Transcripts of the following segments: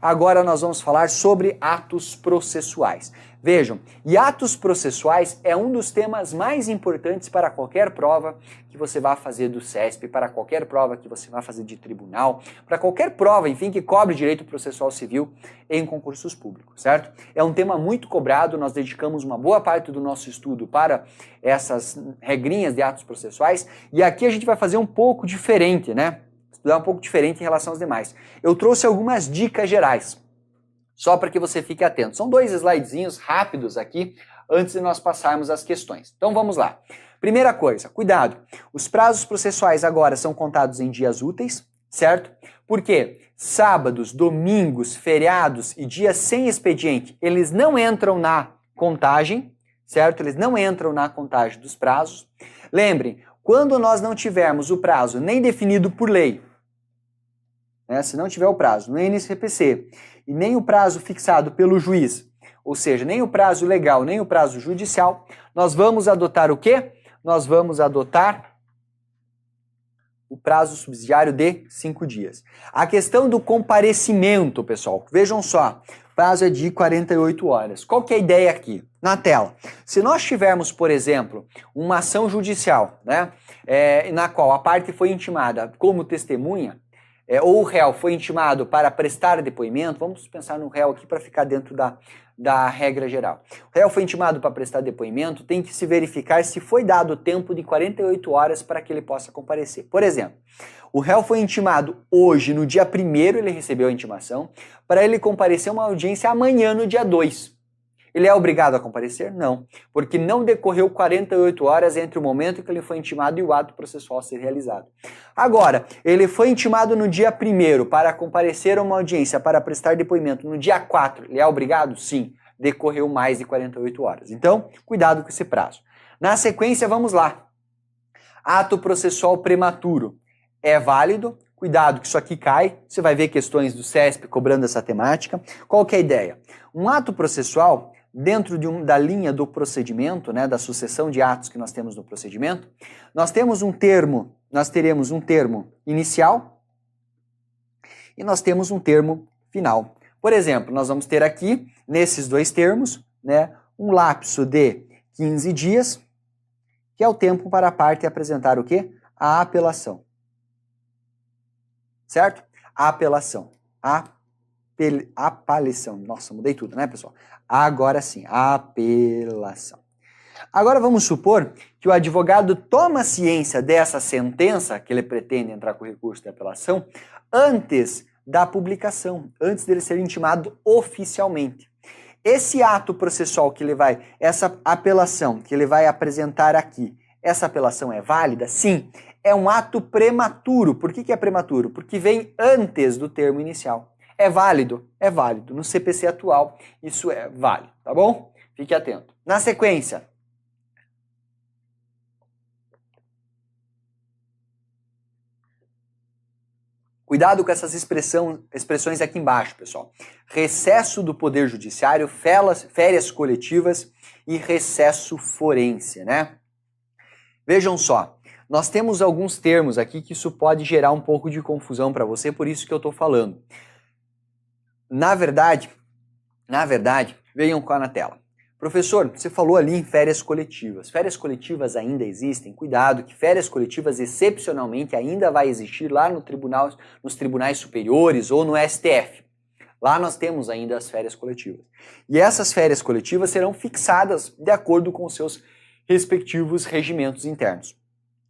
Agora nós vamos falar sobre atos processuais. Vejam, e atos processuais é um dos temas mais importantes para qualquer prova que você vá fazer do CESP, para qualquer prova que você vá fazer de tribunal, para qualquer prova, enfim, que cobre direito processual civil em concursos públicos, certo? É um tema muito cobrado, nós dedicamos uma boa parte do nosso estudo para essas regrinhas de atos processuais, e aqui a gente vai fazer um pouco diferente, né? Estudar um pouco diferente em relação aos demais. Eu trouxe algumas dicas gerais, só para que você fique atento. São 2 slidezinhos rápidos aqui, antes de nós passarmos as questões. Então vamos lá. Primeira coisa, cuidado. Os prazos processuais agora são contados em dias úteis, certo? Porque sábados, domingos, feriados e dias sem expediente, eles não entram na contagem, certo? Eles não entram na contagem dos prazos. Lembrem, quando nós não tivermos o prazo nem definido por lei, né, se não tiver o prazo no NSPC e nem o prazo fixado pelo juiz, ou seja, nem o prazo legal, nem o prazo judicial, nós vamos adotar o quê? Nós vamos adotar o prazo subsidiário de 5 dias. A questão do comparecimento, pessoal, vejam só, o prazo é de 48 horas. Qual que é a ideia aqui? Na tela. Se nós tivermos, por exemplo, uma ação judicial, né, na qual a parte foi intimada como testemunha, ou o réu foi intimado para prestar depoimento, vamos pensar no réu aqui para ficar dentro da regra geral. O réu foi intimado para prestar depoimento, tem que se verificar se foi dado o tempo de 48 horas para que ele possa comparecer. Por exemplo, o réu foi intimado hoje, no dia 1º, ele recebeu a intimação, para ele comparecer a uma audiência amanhã, no dia 2. Ele é obrigado a comparecer? Não, porque não decorreu 48 horas entre o momento em que ele foi intimado e o ato processual ser realizado. Agora, ele foi intimado no dia 1º para comparecer a uma audiência, para prestar depoimento no dia 4, ele é obrigado? Sim, decorreu mais de 48 horas. Então, cuidado com esse prazo. Na sequência, vamos lá. Ato processual prematuro é válido? Cuidado que isso aqui cai, você vai ver questões do CESP cobrando essa temática. Qual que é a ideia? Um ato processual, dentro da linha do procedimento, né, da sucessão de atos que nós temos no procedimento, nós teremos um termo inicial e nós temos um termo final. Por exemplo, nós vamos ter aqui, nesses 2 termos, né, um lapso de 15 dias, que é o tempo para a parte apresentar o quê? A apelação. Certo? A apelação. Apelação. Nossa, mudei tudo, né, pessoal? Agora sim, apelação. Agora vamos supor que o advogado toma ciência dessa sentença, que ele pretende entrar com o recurso de apelação, antes da publicação, antes dele ser intimado oficialmente. Esse ato processual que ele vai, essa apelação que ele vai apresentar aqui, essa apelação é válida? Sim, é um ato prematuro. Por que é prematuro? Porque vem antes do termo inicial. É válido? É válido. No CPC atual, isso é válido, tá bom? Fique atento. Na sequência, cuidado com essas expressões aqui embaixo, pessoal. Recesso do Poder Judiciário, férias coletivas e recesso forense, né? Vejam só, nós temos alguns termos aqui que isso pode gerar um pouco de confusão para você, por isso que eu estou falando. Na verdade, vejam cá na tela. Professor, você falou ali em férias coletivas. Férias coletivas ainda existem? Cuidado, que férias coletivas excepcionalmente ainda vai existir lá no tribunal, nos tribunais superiores ou no STF. Lá nós temos ainda as férias coletivas. E essas férias coletivas serão fixadas de acordo com os seus respectivos regimentos internos.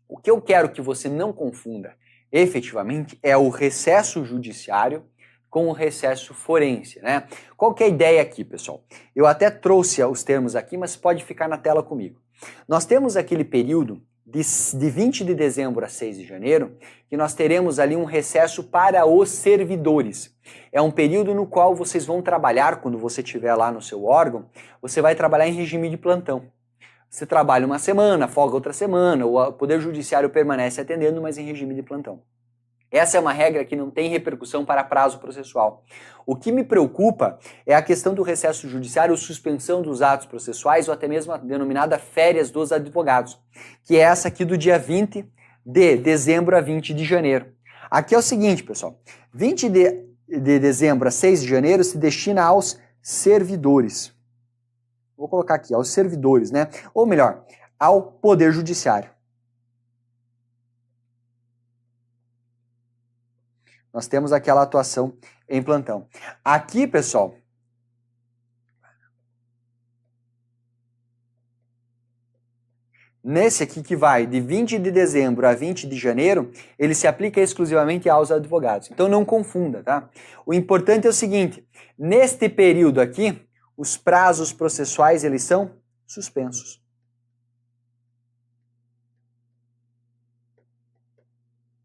O que eu quero que você não confunda efetivamente é o recesso judiciário com o recesso forense, né? Qual que é a ideia aqui, pessoal? Eu até trouxe os termos aqui, mas pode ficar na tela comigo. Nós temos aquele período de 20 de dezembro a 6 de janeiro, que nós teremos ali um recesso para os servidores. É um período no qual vocês vão trabalhar, quando você estiver lá no seu órgão, você vai trabalhar em regime de plantão. Você trabalha uma semana, folga outra semana, o Poder Judiciário permanece atendendo, mas em regime de plantão. Essa é uma regra que não tem repercussão para prazo processual. O que me preocupa é a questão do recesso judiciário, suspensão dos atos processuais ou até mesmo a denominada férias dos advogados, que é essa aqui do dia 20 de dezembro a 20 de janeiro. Aqui é o seguinte, pessoal, 20 de de dezembro a 6 de janeiro se destina aos servidores. Vou colocar aqui, aos servidores, né? Ou melhor, ao Poder Judiciário. Nós temos aquela atuação em plantão. Aqui, pessoal, nesse aqui que vai de 20 de dezembro a 20 de janeiro, ele se aplica exclusivamente aos advogados. Então não confunda, tá? O importante é o seguinte, neste período aqui, os prazos processuais, eles são suspensos.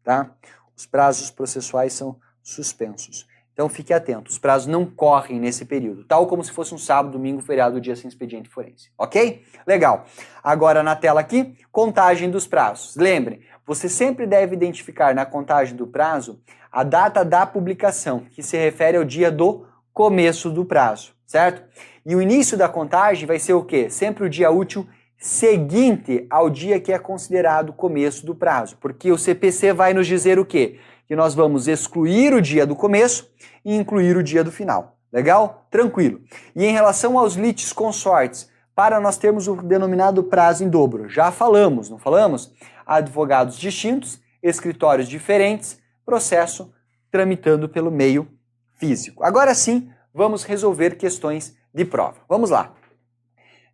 Tá? Os prazos processuais são suspensos. Então fique atento, os prazos não correm nesse período, tal como se fosse um sábado, domingo, feriado, dia sem expediente forense. Ok? Legal. Agora na tela aqui, contagem dos prazos. Lembre, você sempre deve identificar na contagem do prazo a data da publicação, que se refere ao dia do começo do prazo, certo? E o início da contagem vai ser o quê? Sempre o dia útil seguinte ao dia que é considerado o começo do prazo, porque o CPC vai nos dizer o quê? Que nós vamos excluir o dia do começo e incluir o dia do final. Legal? Tranquilo. E em relação aos litisconsortes, para nós termos o denominado prazo em dobro, já falamos, não falamos? Advogados distintos, escritórios diferentes, processo tramitando pelo meio físico. Agora sim, vamos resolver questões de prova. Vamos lá.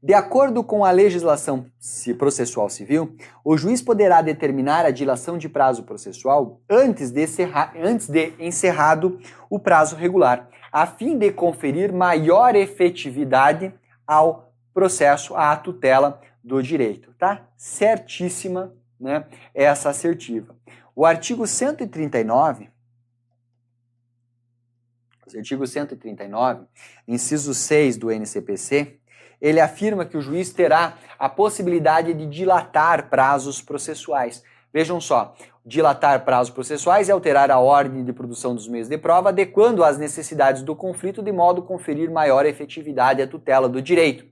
De acordo com a legislação processual civil, o juiz poderá determinar a dilação de prazo processual antes de encerrado o prazo regular, a fim de conferir maior efetividade ao processo, à tutela do direito. Tá? Certíssima, né, essa assertiva. O artigo 139, inciso 6 do NCPC, ele afirma que o juiz terá a possibilidade de dilatar prazos processuais. Vejam só, dilatar prazos processuais é alterar a ordem de produção dos meios de prova, adequando às necessidades do conflito, de modo a conferir maior efetividade à tutela do direito.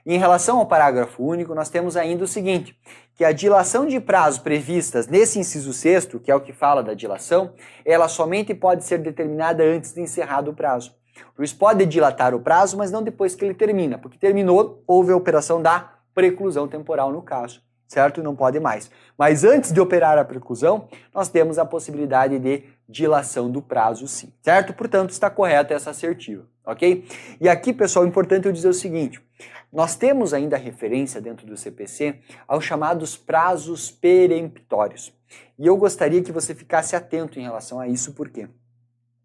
E em relação ao parágrafo único, nós temos ainda o seguinte, que a dilação de prazos previstas nesse inciso 6º, que é o que fala da dilação, ela somente pode ser determinada antes de encerrado o prazo. O juiz pode dilatar o prazo, mas não depois que ele termina, porque terminou, houve a operação da preclusão temporal no caso, certo? E não pode mais. Mas antes de operar a preclusão, nós temos a possibilidade de dilação do prazo sim, certo? Portanto, está correta essa assertiva, ok? E aqui, pessoal, é importante eu dizer o seguinte, nós temos ainda referência dentro do CPC aos chamados prazos peremptórios. E eu gostaria que você ficasse atento em relação a isso, por quê?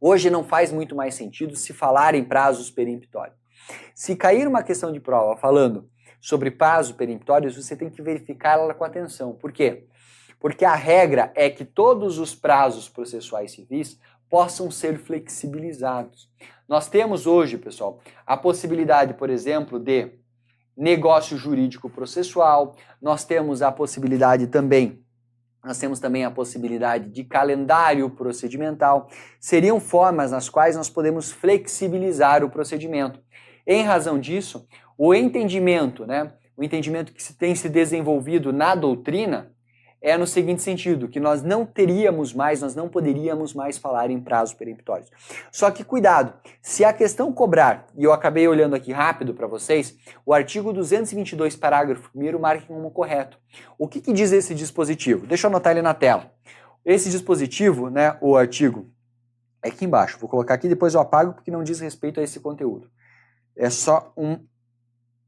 Hoje não faz muito mais sentido se falar em prazos peremptórios. Se cair uma questão de prova falando sobre prazos peremptórios, você tem que verificar ela com atenção. Por quê? Porque a regra é que todos os prazos processuais civis possam ser flexibilizados. Nós temos hoje, pessoal, a possibilidade, por exemplo, de negócio jurídico processual, nós temos a possibilidade também a possibilidade de calendário procedimental. Seriam formas nas quais nós podemos flexibilizar o procedimento. Em razão disso, o entendimento que tem se desenvolvido na doutrina é no seguinte sentido, que nós não poderíamos mais falar em prazos peremptórios. Só que cuidado, se a questão cobrar, e eu acabei olhando aqui rápido para vocês, o artigo 222, parágrafo 1º, marque como correto. O que diz esse dispositivo? Deixa eu anotar ele na tela. Esse dispositivo, né, o artigo, é aqui embaixo. Vou colocar aqui, depois eu apago porque não diz respeito a esse conteúdo. É só um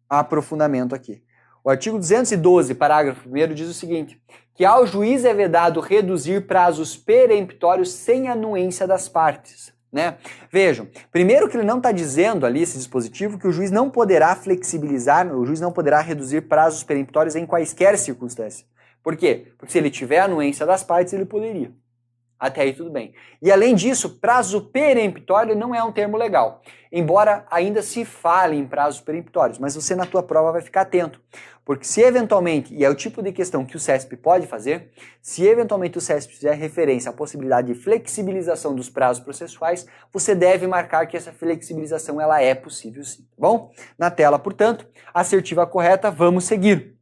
aprofundamento aqui. O artigo 212, parágrafo 1º, diz o seguinte, que ao juiz é vedado reduzir prazos peremptórios sem anuência das partes. Né? Vejam, primeiro que ele não está dizendo ali, esse dispositivo, que o juiz não poderá flexibilizar, o juiz não poderá reduzir prazos peremptórios em quaisquer circunstâncias. Por quê? Porque se ele tiver anuência das partes, ele poderia. Até aí tudo bem. E além disso, prazo peremptório não é um termo legal, embora ainda se fale em prazos peremptórios, mas você na tua prova vai ficar atento, porque se eventualmente, e é o tipo de questão que o CESP pode fazer, se eventualmente o CESP fizer referência à possibilidade de flexibilização dos prazos processuais, você deve marcar que essa flexibilização ela é possível sim, tá bom? Na tela, portanto, assertiva correta, vamos seguir.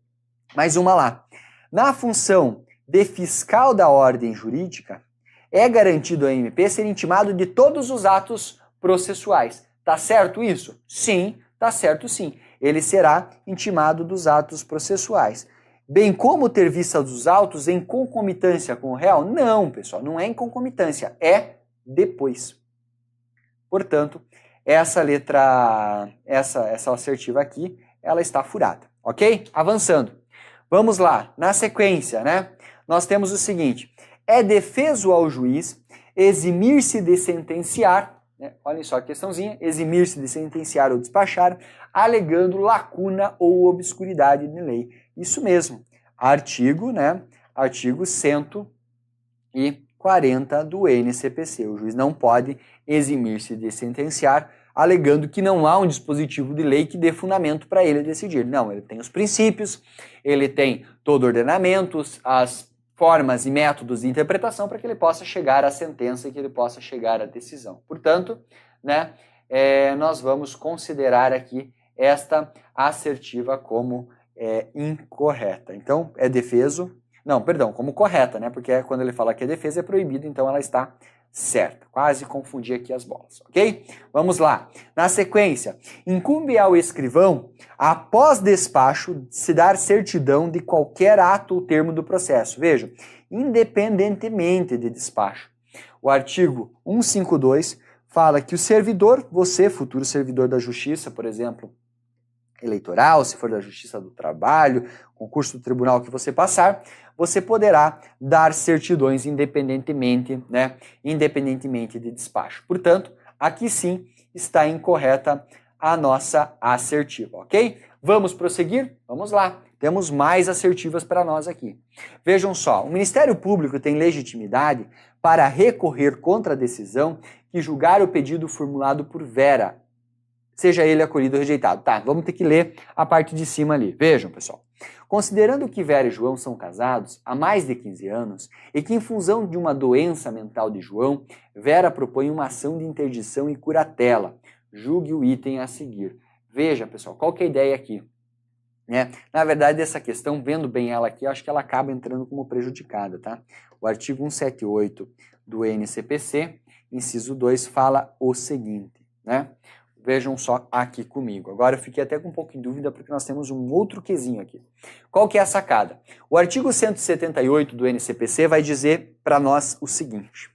Mais uma lá. Na função de fiscal da ordem jurídica, é garantido ao MP ser intimado de todos os atos processuais. Tá certo isso? Sim, tá certo sim. Ele será intimado dos atos processuais. Bem como ter vista dos autos em concomitância com o réu? Não, pessoal, não é em concomitância, é depois. Portanto, essa assertiva aqui, ela está furada, ok? Avançando. Vamos lá, na sequência, né? Nós temos o seguinte: é defeso ao juiz eximir-se de sentenciar, né? Olhem só a questãozinha, eximir-se de sentenciar ou despachar, alegando lacuna ou obscuridade de lei. Isso mesmo, artigo, né? Artigo 140 do NCPC. O juiz não pode eximir-se de sentenciar, alegando que não há um dispositivo de lei que dê fundamento para ele decidir. Não, ele tem os princípios, ele tem todo o ordenamento, as formas e métodos de interpretação para que ele possa chegar à sentença e que ele possa chegar à decisão. Portanto, né, nós vamos considerar aqui esta assertiva como incorreta. Então, é defeso... Não, perdão, como correta, né? Porque quando ele fala que é defesa é proibido, então ela está certa. Quase confundi aqui as bolas, ok? Vamos lá. Na sequência, incumbe ao escrivão, após despacho, se dar certidão de qualquer ato ou termo do processo. Vejam, independentemente de despacho. O artigo 152 fala que o servidor, você, futuro servidor da justiça, por exemplo, eleitoral, se for da Justiça do Trabalho, concurso do tribunal que você passar, você poderá dar certidões independentemente, né, independentemente de despacho. Portanto, aqui sim está incorreta a nossa assertiva, ok? Vamos prosseguir? Vamos lá. Temos mais assertivas para nós aqui. Vejam só, o Ministério Público tem legitimidade para recorrer contra a decisão que julgar o pedido formulado por Vera, seja ele acolhido ou rejeitado. Tá, vamos ter que ler a parte de cima ali. Vejam, pessoal. Considerando que Vera e João são casados há mais de 15 anos e que, em função de uma doença mental de João, Vera propõe uma ação de interdição e curatela. Julgue o item a seguir. Veja, pessoal, qual que é a ideia aqui? Na verdade, essa questão, vendo bem ela aqui, eu acho que ela acaba entrando como prejudicada, tá? O artigo 178 do NCPC, inciso 2, fala o seguinte, né? Vejam só aqui comigo. Agora eu fiquei até com um pouco em dúvida porque nós temos um outro quesinho aqui. Qual que é a sacada? O artigo 178 do NCPC vai dizer para nós o seguinte.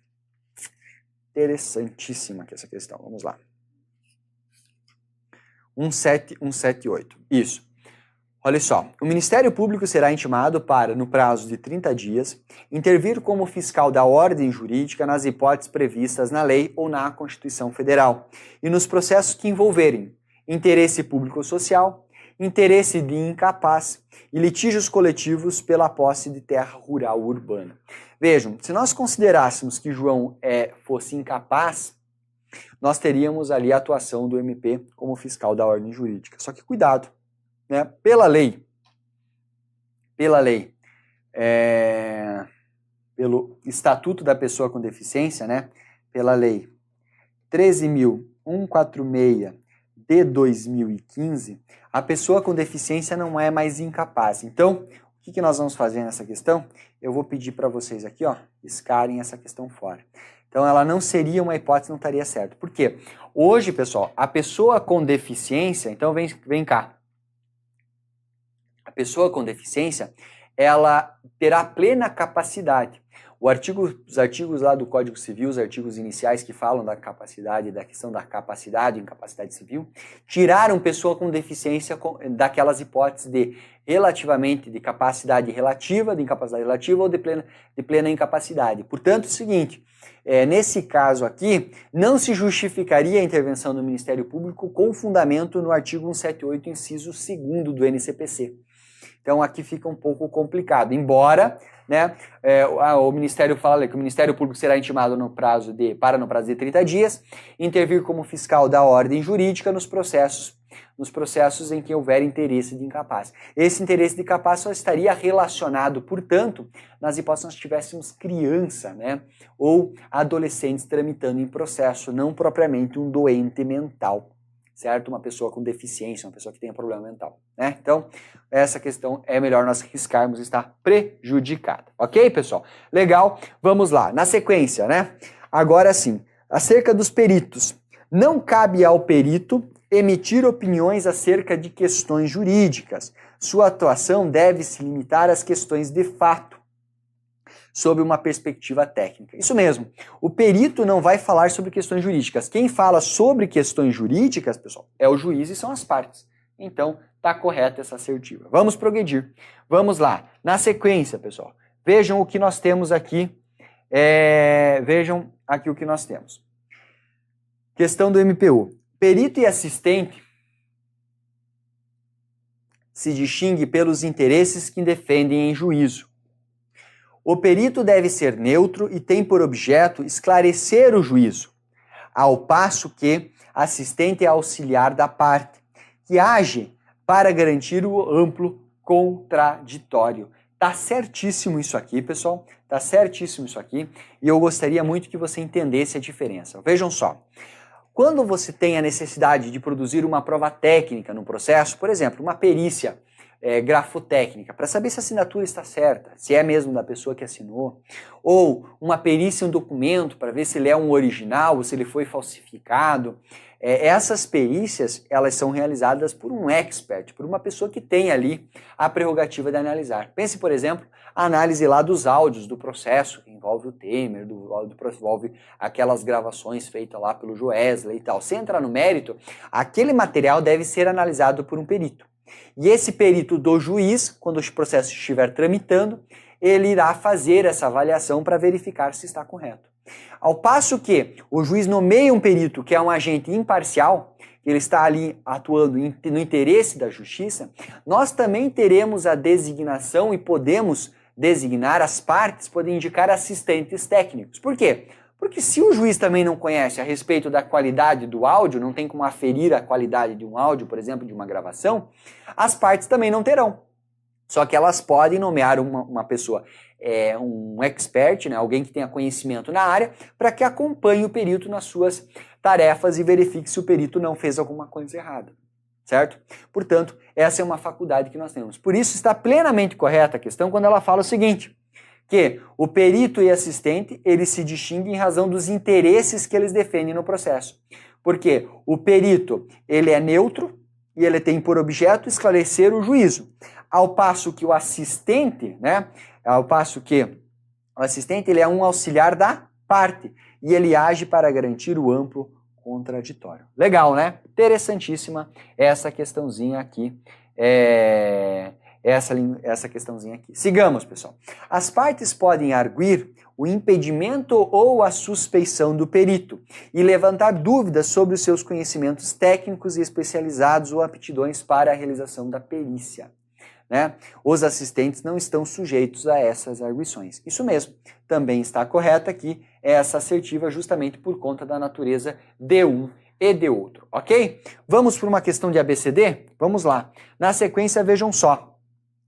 Interessantíssima aqui essa questão. Vamos lá. 178. Isso. Olha só, o Ministério Público será intimado para, no prazo de 30 dias, intervir como fiscal da ordem jurídica nas hipóteses previstas na lei ou na Constituição Federal e nos processos que envolverem interesse público ou social, interesse de incapaz e litígios coletivos pela posse de terra rural ou urbana. Vejam, se nós considerássemos que João fosse incapaz, nós teríamos ali a atuação do MP como fiscal da ordem jurídica. Só que cuidado. Né? Pela lei, pelo Estatuto da Pessoa com Deficiência, né? Pela lei 13.146 de 2015, a pessoa com deficiência não é mais incapaz. Então, o que nós vamos fazer nessa questão? Eu vou pedir para vocês aqui, ó, riscarem essa questão fora. Então, ela não seria uma hipótese, não estaria certo. Por quê? Hoje, pessoal, a pessoa com deficiência, então vem cá. A pessoa com deficiência, ela terá plena capacidade. Os artigos lá do Código Civil, os artigos iniciais que falam da capacidade, da questão da capacidade e incapacidade civil, tiraram pessoa com deficiência daquelas hipóteses de relativamente, de capacidade relativa, de incapacidade relativa ou de plena incapacidade. Portanto, é o seguinte, nesse caso aqui, não se justificaria a intervenção do Ministério Público com fundamento no artigo 178, inciso 2º do NCPC. Então aqui fica um pouco complicado, embora, né, o Ministério fala que o Ministério Público será intimado no prazo de 30 dias, intervir como fiscal da ordem jurídica nos processos em que houver interesse de incapaz. Esse interesse de incapaz só estaria relacionado, portanto, nas hipóteses que nós tivéssemos criança, né, ou adolescentes tramitando em processo, não propriamente um doente mental. certo? Uma pessoa com deficiência, uma pessoa que tenha problema mental, né? Então, essa questão é melhor nós riscarmos, está prejudicada, ok, pessoal? Legal, vamos lá. Na sequência, né? Agora sim, acerca dos peritos. Não cabe ao perito emitir opiniões acerca de questões jurídicas. Sua atuação deve se limitar às questões de fato, sob uma perspectiva técnica. Isso mesmo, o perito não vai falar sobre questões jurídicas. Quem fala sobre questões jurídicas, pessoal, é o juiz e são as partes. Então, tá correta essa assertiva. Vamos progredir. Vamos lá. Na sequência, pessoal, vejam o que nós temos aqui. Vejam aqui o que nós temos. Questão do MPU. Perito e assistente se distingue pelos interesses que defendem em juízo. O perito deve ser neutro e tem por objeto esclarecer o juízo, ao passo que assistente é auxiliar da parte, que age para garantir o amplo contraditório. Tá certíssimo isso aqui, pessoal. Tá certíssimo isso aqui. E eu gostaria muito que você entendesse a diferença. Vejam só. Quando você tem a necessidade de produzir uma prova técnica no processo, por exemplo, uma perícia grafotécnica, para saber se a assinatura está certa, se é mesmo da pessoa que assinou, ou uma perícia em um documento para ver se ele é um original ou se ele foi falsificado. Essas perícias, elas são realizadas por um expert, por uma pessoa que tem ali a prerrogativa de analisar. Pense, por exemplo, a análise lá dos áudios do processo, que envolve o Temer, envolve aquelas gravações feitas lá pelo Joesley e tal. Se entrar no mérito, aquele material deve ser analisado por um perito. E esse perito do juiz, quando o processo estiver tramitando, ele irá fazer essa avaliação para verificar se está correto. Ao passo que o juiz nomeia um perito que é um agente imparcial, ele está ali atuando no interesse da justiça, nós também teremos a designação e podemos designar as partes, podem indicar assistentes técnicos. Por quê? Porque se o juiz também não conhece a respeito da qualidade do áudio, não tem como aferir a qualidade de um áudio, por exemplo, de uma gravação, as partes também não terão. Só que elas podem nomear uma pessoa, um expert, né, alguém que tenha conhecimento na área, para que acompanhe o perito nas suas tarefas e verifique se o perito não fez alguma coisa errada. Certo? Portanto, essa é uma faculdade que nós temos. Por isso está plenamente correta a questão quando ela fala o seguinte, que o perito e assistente, eles se distinguem em razão dos interesses que eles defendem no processo. Porque o perito, ele é neutro e ele tem por objeto esclarecer o juízo. Ao passo que o assistente, né? Ao passo que o assistente, ele é um auxiliar da parte e ele age para garantir o amplo contraditório. Legal, né? Interessantíssima essa questãozinha aqui. Essa questãozinha aqui. Sigamos, pessoal. As partes podem arguir o impedimento ou a suspeição do perito e levantar dúvidas sobre os seus conhecimentos técnicos e especializados ou aptidões para a realização da perícia. Né? Os assistentes não estão sujeitos a essas arguições. Isso mesmo. Também está correta aqui essa assertiva justamente por conta da natureza de um e de outro, ok? Vamos para uma questão de ABCD? Vamos lá. Na sequência, vejam só.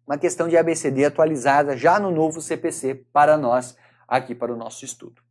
Uma questão de ABCD atualizada já no novo CPC para nós, aqui para o nosso estudo.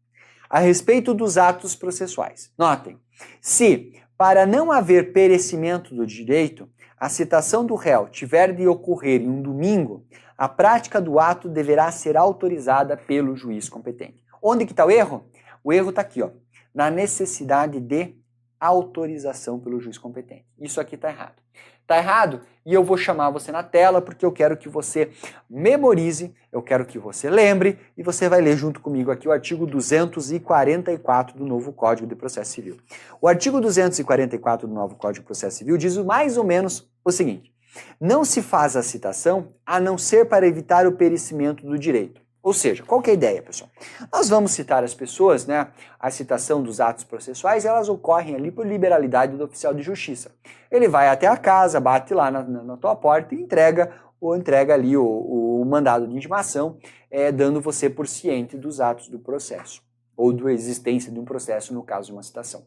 A respeito dos atos processuais. Notem, se, para não haver perecimento do direito, a citação do réu tiver de ocorrer em um domingo, a prática do ato deverá ser autorizada pelo juiz competente. Onde que está o erro? O erro está aqui, ó, na necessidade de autorização pelo juiz competente. Isso aqui está errado. Está errado? E eu vou chamar você na tela porque eu quero que você memorize, eu quero que você lembre e você vai ler junto comigo aqui o artigo 244 do novo Código de Processo Civil. O artigo 244 do novo Código de Processo Civil diz mais ou menos o seguinte: não se faz a citação a não ser para evitar o perecimento do direito. Ou seja, qual que é a ideia, pessoal? Nós vamos citar as pessoas, né? A citação dos atos processuais, elas ocorrem ali por liberalidade do oficial de justiça. Ele vai até a casa, bate lá na tua porta e entrega ali o mandado de intimação, dando você por ciente dos atos do processo, ou da existência de um processo no caso de uma citação.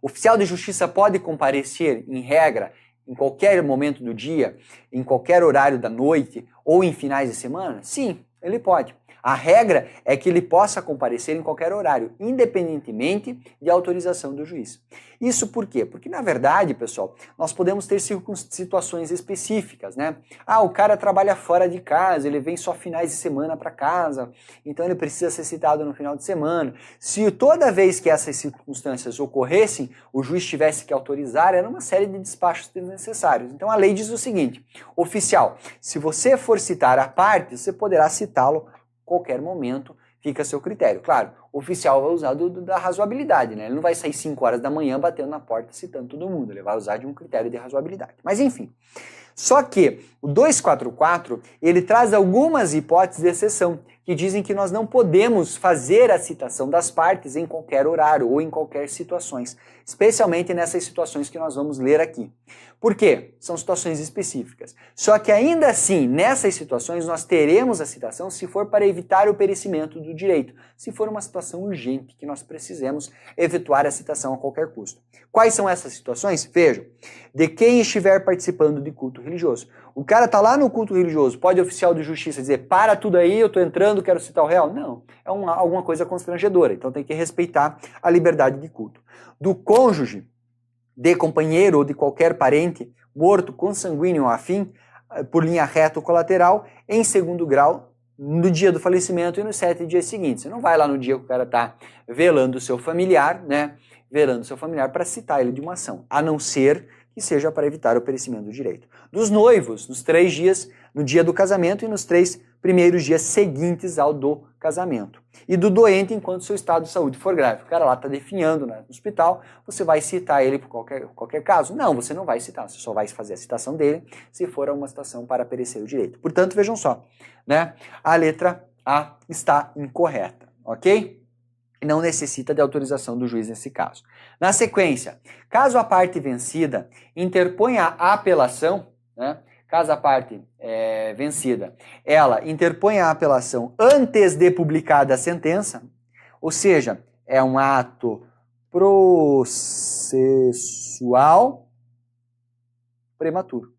O oficial de justiça pode comparecer, em regra, em qualquer momento do dia, em qualquer horário da noite, ou em finais de semana? Sim. Ele pode. A regra é que ele possa comparecer em qualquer horário, independentemente de autorização do juiz. Isso por quê? Porque, na verdade, pessoal, nós podemos ter situações específicas, né? Ah, o cara trabalha fora de casa, ele vem só finais de semana para casa, então ele precisa ser citado no final de semana. Se toda vez que essas circunstâncias ocorressem, o juiz tivesse que autorizar, era uma série de despachos desnecessários. Então a lei diz o seguinte: oficial, se você for citar a parte, você poderá citá-lo a qualquer momento, fica a seu critério. Claro, o oficial vai usar da razoabilidade, né? Ele não vai sair 5 horas da manhã batendo na porta citando todo mundo, ele vai usar de um critério de razoabilidade. Mas enfim, só que o 244, ele traz algumas hipóteses de exceção, que dizem que nós não podemos fazer a citação das partes em qualquer horário ou em qualquer situações, especialmente nessas situações que nós vamos ler aqui. Por quê? São situações específicas. Só que ainda assim, nessas situações, nós teremos a citação se for para evitar o perecimento do direito, se for uma situação urgente que nós precisemos efetuar a citação a qualquer custo. Quais são essas situações? Vejam, de quem estiver participando de culto religioso. O cara está lá no culto religioso, pode o oficial de justiça dizer, para tudo aí, eu estou entrando, quero citar o réu? Não, é alguma coisa constrangedora, então tem que respeitar a liberdade de culto. Do cônjuge, de companheiro ou de qualquer parente morto, consanguíneo ou afim, por linha reta ou colateral, em segundo grau, no dia do falecimento e nos 7 dias seguintes. Você não vai lá no dia que o cara está velando o seu familiar, né? Velando o seu familiar para citar ele de uma ação, a não ser que seja para evitar o perecimento do direito. Dos noivos, nos 3 dias, no dia do casamento e nos 3 primeiros dias seguintes ao do casamento. E do doente enquanto seu estado de saúde for grave. O cara lá está definhando no hospital, você vai citar ele por qualquer caso? Não, você não vai citar, você só vai fazer a citação dele se for uma situação para perecer o direito. Portanto, vejam só, né? A letra A está incorreta, ok? Não necessita de autorização do juiz nesse caso. Na sequência, caso a parte vencida interponha a apelação, né? Caso a parte vencida, ela interponha a apelação antes de publicada a sentença, ou seja, é um ato processual prematuro.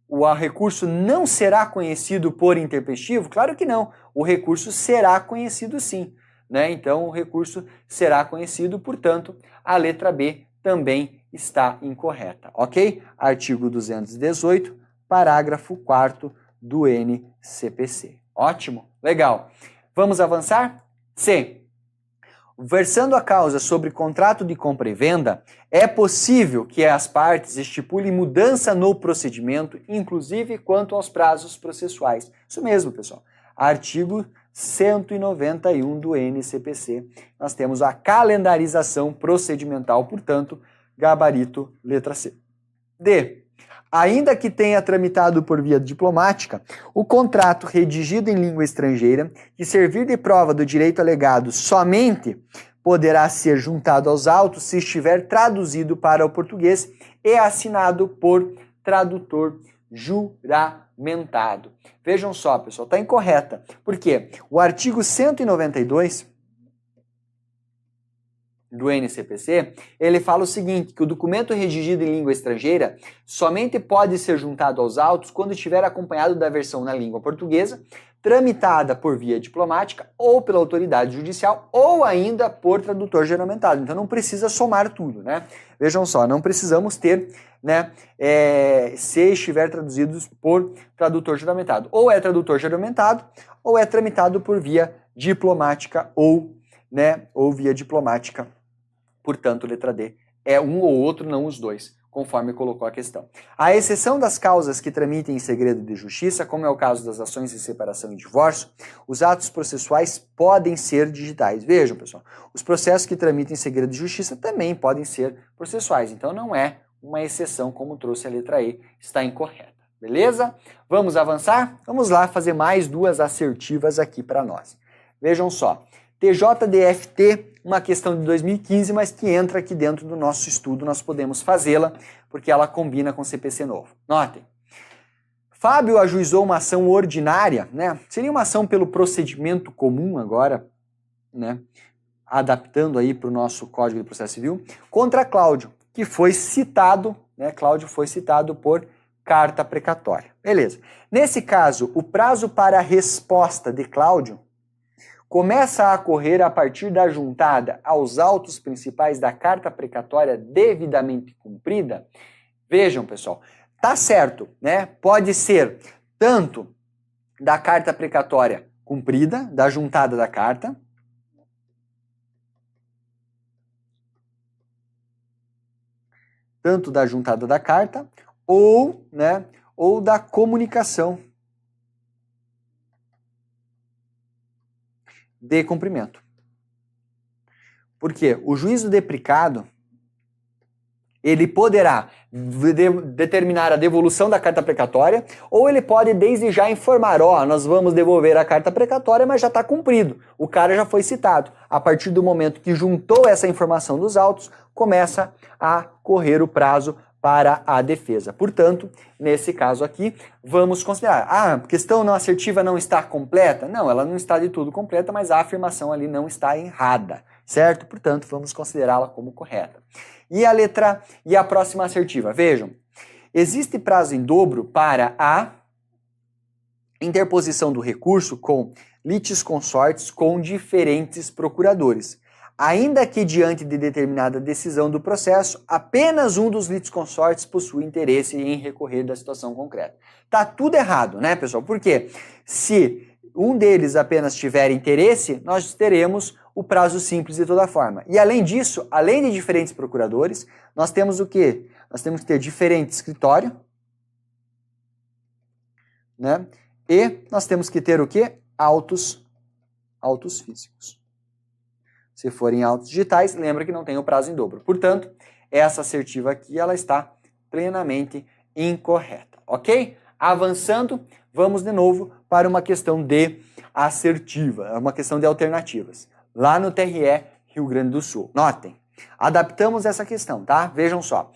O recurso não será conhecido por intempestivo? Claro que não. O recurso será conhecido sim, né? Então o recurso será conhecido, portanto, a letra B também está incorreta, ok? Artigo 218, parágrafo 4º do NCPC. Ótimo, legal. Vamos avançar? C. Versando a causa sobre contrato de compra e venda, é possível que as partes estipulem mudança no procedimento, inclusive quanto aos prazos processuais. Isso mesmo, pessoal. Artigo 191 do NCPC. Nós temos a calendarização procedimental, portanto, gabarito letra C. D. Ainda que tenha tramitado por via diplomática, o contrato redigido em língua estrangeira, que servir de prova do direito alegado somente poderá ser juntado aos autos se estiver traduzido para o português e assinado por tradutor juramentado. Vejam só, pessoal, está incorreta. Por quê? O artigo 192 do NCPC, ele fala o seguinte, que o documento redigido em língua estrangeira somente pode ser juntado aos autos quando estiver acompanhado da versão na língua portuguesa, tramitada por via diplomática ou pela autoridade judicial ou ainda por tradutor juramentado. Então não precisa somar tudo, né? Vejam só, não precisamos ter, né, se estiver traduzidos por tradutor juramentado. Ou é tradutor juramentado ou é tramitado por via diplomática ou via diplomática. Portanto, letra D é um ou outro, não os dois, conforme colocou a questão. À exceção das causas que tramitem em segredo de justiça, como é o caso das ações de separação e divórcio, os atos processuais podem ser digitais. Vejam, pessoal, os processos que tramitem em segredo de justiça também podem ser processuais, então não é uma exceção como trouxe a letra E, está incorreta. Beleza? Vamos avançar? Vamos lá fazer mais 2 assertivas aqui para nós. Vejam só, TJDFT, uma questão de 2015, mas que entra aqui dentro do nosso estudo, nós podemos fazê-la, porque ela combina com o CPC novo. Notem, Fábio ajuizou uma ação ordinária, né? Seria uma ação pelo procedimento comum agora, né? Adaptando aí para o nosso Código de Processo Civil, contra Cláudio, que foi citado, né? Cláudio foi citado por carta precatória. Beleza. Nesse caso, o prazo para a resposta de Cláudio começa a correr a partir da juntada aos autos principais da carta precatória devidamente cumprida. Vejam, pessoal, tá certo, né? Pode ser tanto da carta precatória cumprida, da juntada da carta, tanto da juntada da carta, ou, né, ou da comunicação de cumprimento. Porque o juízo deprecado, ele poderá determinar a devolução da carta precatória, ou ele pode desde já informar, nós vamos devolver a carta precatória, mas já está cumprido, o cara já foi citado. A partir do momento que juntou essa informação dos autos, começa a correr o prazo para a defesa. Portanto, nesse caso aqui, vamos considerar, a questão não assertiva não está completa? Não, ela não está de tudo completa, mas a afirmação ali não está errada, certo? Portanto, vamos considerá-la como correta. E a próxima assertiva, vejam, existe prazo em dobro para a interposição do recurso com litisconsortes com diferentes procuradores, ainda que diante de determinada decisão do processo, apenas um dos litisconsortes possui interesse em recorrer da situação concreta. Tá tudo errado, né, pessoal? Porque se um deles apenas tiver interesse, nós teremos o prazo simples de toda forma. E além disso, além de diferentes procuradores, nós temos o quê? Nós temos que ter diferente escritório, né? E nós temos que ter o quê? Autos físicos. Se forem autos digitais, lembra que não tem o prazo em dobro. Portanto, essa assertiva aqui, ela está plenamente incorreta, ok? Avançando, vamos de novo para uma questão de assertiva, uma questão de alternativas. Lá no TRE, Rio Grande do Sul. Notem, adaptamos essa questão, tá? Vejam só.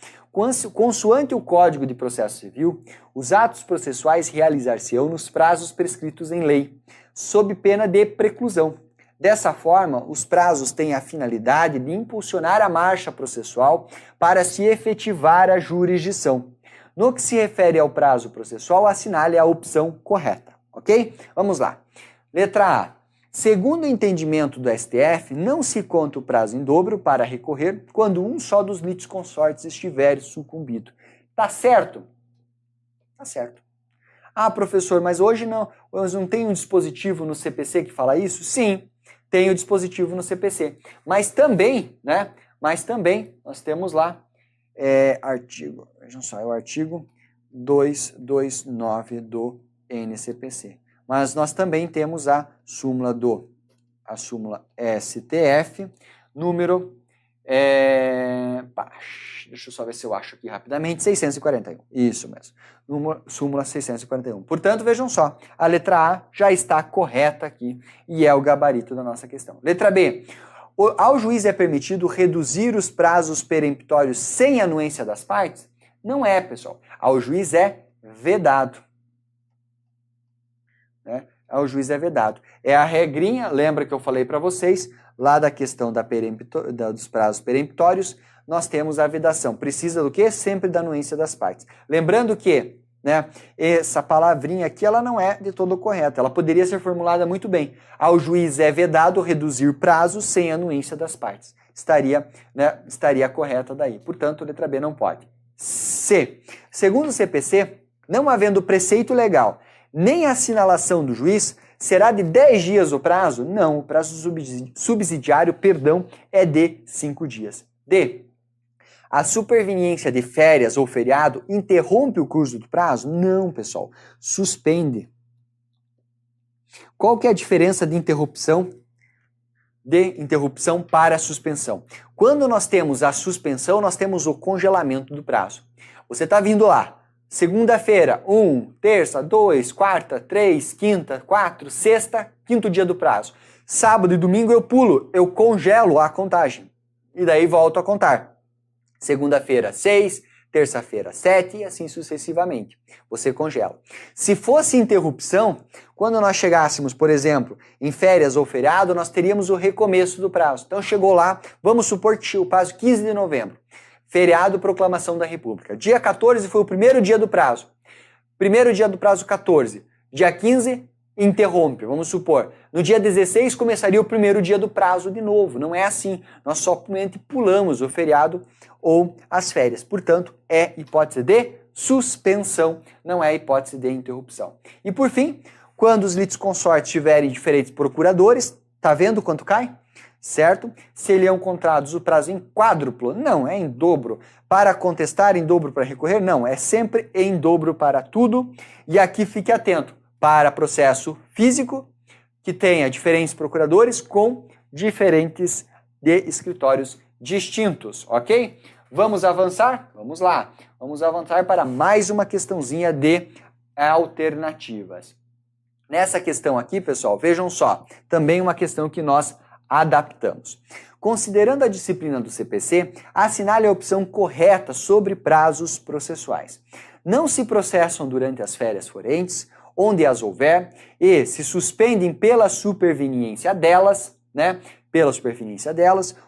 Consoante o Código de Processo Civil, os atos processuais realizar-se-ão nos prazos prescritos em lei, sob pena de preclusão. Dessa forma, os prazos têm a finalidade de impulsionar a marcha processual para se efetivar a jurisdição. No que se refere ao prazo processual, assinale a opção correta, ok? Vamos lá. Letra A. Segundo o entendimento do STF, não se conta o prazo em dobro para recorrer quando um só dos litisconsortes estiver sucumbido. Tá certo? Tá certo. Ah, professor, mas hoje não tem um dispositivo no CPC que fala isso? Sim, tem o dispositivo no CPC. Mas também, né? Mas também nós temos lá artigo, vejam só, é o artigo 229 do NCPC. Mas nós também temos a súmula STF, número, deixa eu só ver se eu acho aqui rapidamente, 641, isso mesmo, súmula 641. Portanto, vejam só, a letra A já está correta aqui e é o gabarito da nossa questão. Letra B, ao juiz é permitido reduzir os prazos peremptórios sem anuência das partes? Não é, pessoal, ao juiz é vedado. Ao juiz é vedado. É a regrinha, lembra que eu falei para vocês, lá da questão dos prazos peremptórios, nós temos a vedação. Precisa do quê? Sempre da anuência das partes. Lembrando que, né, essa palavrinha aqui, ela não é de todo correta. Ela poderia ser formulada muito bem. Ao juiz é vedado reduzir prazos sem anuência das partes. Estaria correta daí. Portanto, letra B não pode. C. Segundo o CPC, não havendo preceito legal, nem a assinalação do juiz, será de 10 dias o prazo? Não, o prazo subsidiário, é de 5 dias. D. A superveniência de férias ou feriado interrompe o curso do prazo? Não, pessoal, suspende. Qual que é a diferença de interrupção para suspensão? Quando nós temos a suspensão, nós temos o congelamento do prazo. Você está vindo lá, segunda-feira, 1, terça, 2, quarta, 3, quinta, 4, sexta, quinto dia do prazo. Sábado e domingo eu pulo, eu congelo a contagem. E daí volto a contar. Segunda-feira, 6, terça-feira, 7 e assim sucessivamente. Você congela. Se fosse interrupção, quando nós chegássemos, por exemplo, em férias ou feriado, nós teríamos o recomeço do prazo. Então chegou lá, vamos supor que o prazo 15 de novembro. feriado, proclamação da República. Dia 14 foi o primeiro dia do prazo. Primeiro dia do prazo 14. Dia 15, interrompe, vamos supor. No dia 16 começaria o primeiro dia do prazo de novo. Não é assim. Nós somente pulamos o feriado ou as férias. Portanto, é hipótese de suspensão, não é hipótese de interrupção. E por fim, quando os litisconsortes tiverem diferentes procuradores, tá vendo quanto cai? Certo? Seriam encontrados o prazo em quádruplo? Não, é em dobro. Para contestar, em dobro para recorrer? Não, é sempre em dobro para tudo. E aqui fique atento, para processo físico, que tenha diferentes procuradores com diferentes de escritórios distintos, ok? Vamos avançar? Vamos lá. Vamos avançar para mais uma questãozinha de alternativas. Nessa questão aqui, pessoal, vejam só, também uma questão que nós adaptamos. Considerando a disciplina do CPC, assinale a opção correta sobre prazos processuais. Não se processam durante as férias forenses, onde as houver, e se suspendem pela superveniência delas,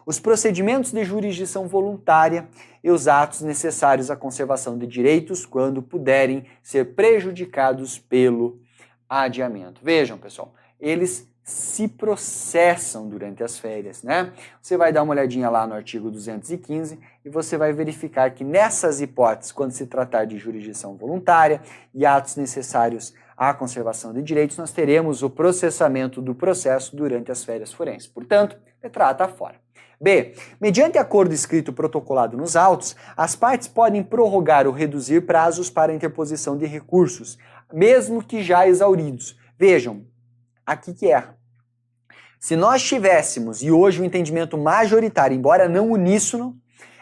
os procedimentos de jurisdição voluntária e os atos necessários à conservação de direitos quando puderem ser prejudicados pelo adiamento. Vejam, pessoal, eles se processam durante as férias, né? Você vai dar uma olhadinha lá no artigo 215 e você vai verificar que nessas hipóteses, quando se tratar de jurisdição voluntária e atos necessários à conservação de direitos, nós teremos o processamento do processo durante as férias forenses. Portanto, letra A está fora. B. Mediante acordo escrito protocolado nos autos, as partes podem prorrogar ou reduzir prazos para interposição de recursos, mesmo que já exauridos. Vejam, aqui que erra. Se nós tivéssemos, e hoje o entendimento majoritário, embora não uníssono,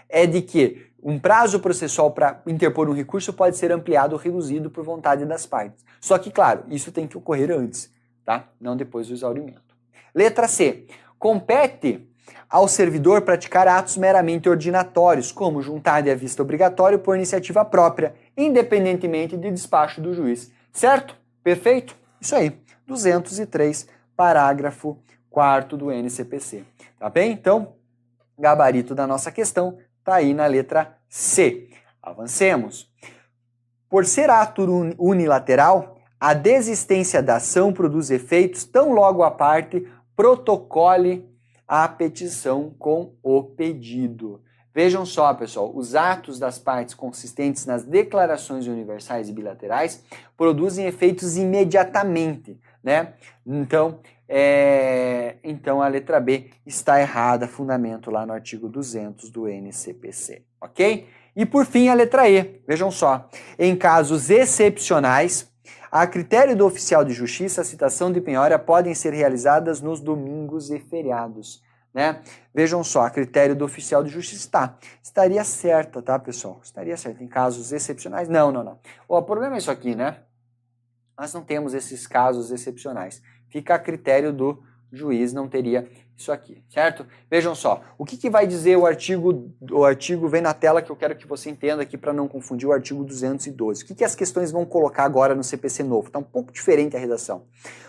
é de que um prazo processual para interpor um recurso pode ser ampliado ou reduzido por vontade das partes. Só que, claro, isso tem que ocorrer antes, tá? Não depois do exaurimento. Letra C. Compete ao servidor praticar atos meramente ordinatórios, como juntar de vista obrigatório por iniciativa própria, independentemente de despacho do juiz. Certo? Perfeito? Isso aí. 203, parágrafo 4º do NCPC. Tá bem? Então, gabarito da nossa questão está aí na letra C. Avancemos. Por ser ato unilateral, a desistência da ação produz efeitos tão logo a parte protocole a petição com o pedido. Vejam só, pessoal, os atos das partes consistentes nas declarações universais e bilaterais produzem efeitos imediatamente, né? Então a letra B está errada, fundamento lá no artigo 200 do NCPC, ok? E por fim a letra E, vejam só, em casos excepcionais, a critério do oficial de justiça, a citação de penhora podem ser realizadas nos domingos e feriados, né? Vejam só, a critério do oficial de justiça estaria certa, tá, pessoal? Estaria certa. Em casos excepcionais, não. O problema é isso aqui, né? Nós não temos esses casos excepcionais. Fica a critério do juiz, não teria isso aqui, certo? Vejam só, o que vai dizer o artigo? O artigo vem na tela que eu quero que você entenda aqui para não confundir o artigo 212. O que as questões vão colocar agora no CPC novo? Está um pouco diferente a redação.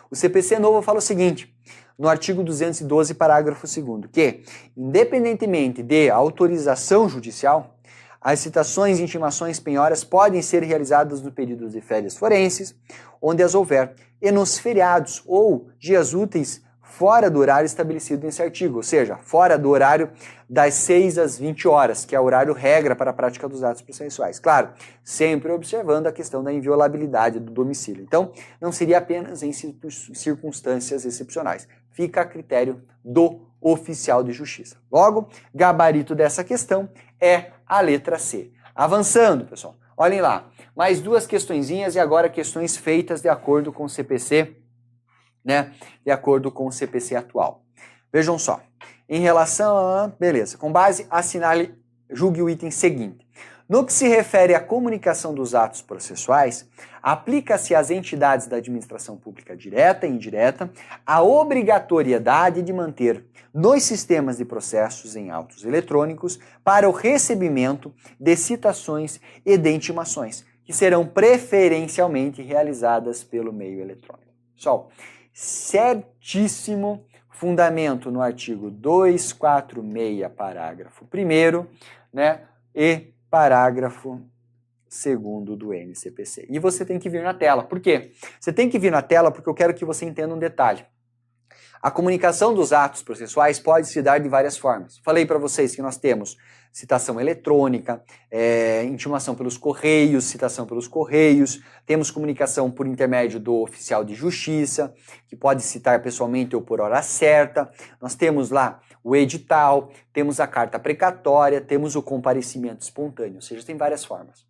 O CPC novo fala o seguinte, no artigo 212, parágrafo 2º, que, independentemente de autorização judicial, as citações, intimações, penhoras podem ser realizadas no período de férias forenses, onde as houver, e nos feriados ou dias úteis fora do horário estabelecido nesse artigo, ou seja, fora do horário das 6 às 20 horas, que é o horário regra para a prática dos atos processuais. Claro, sempre observando a questão da inviolabilidade do domicílio. Então, não seria apenas em circunstâncias excepcionais. Fica a critério do oficial de justiça. Logo, gabarito dessa questão é a letra C. Avançando, pessoal. Olhem lá. Mais duas questõezinhas e agora questões feitas de acordo com o CPC, né? De acordo com o CPC atual. Vejam só. Em relação a... Beleza. Com base, assinale, julgue o item seguinte. No que se refere à comunicação dos atos processuais, aplica-se às entidades da administração pública direta e indireta a obrigatoriedade de manter nos sistemas de processos em autos eletrônicos para o recebimento de citações e de intimações, que serão preferencialmente realizadas pelo meio eletrônico. Pessoal, certíssimo fundamento no artigo 246, parágrafo 1º, né? e parágrafo 2º do NCPC. E você tem que vir na tela. Por quê? Você tem que vir na tela porque eu quero que você entenda um detalhe. A comunicação dos atos processuais pode se dar de várias formas. Falei para vocês que nós temos citação eletrônica, intimação pelos correios, citação pelos correios, temos comunicação por intermédio do oficial de justiça, que pode citar pessoalmente ou por hora certa, nós temos lá o edital, temos a carta precatória, temos o comparecimento espontâneo, ou seja, tem várias formas.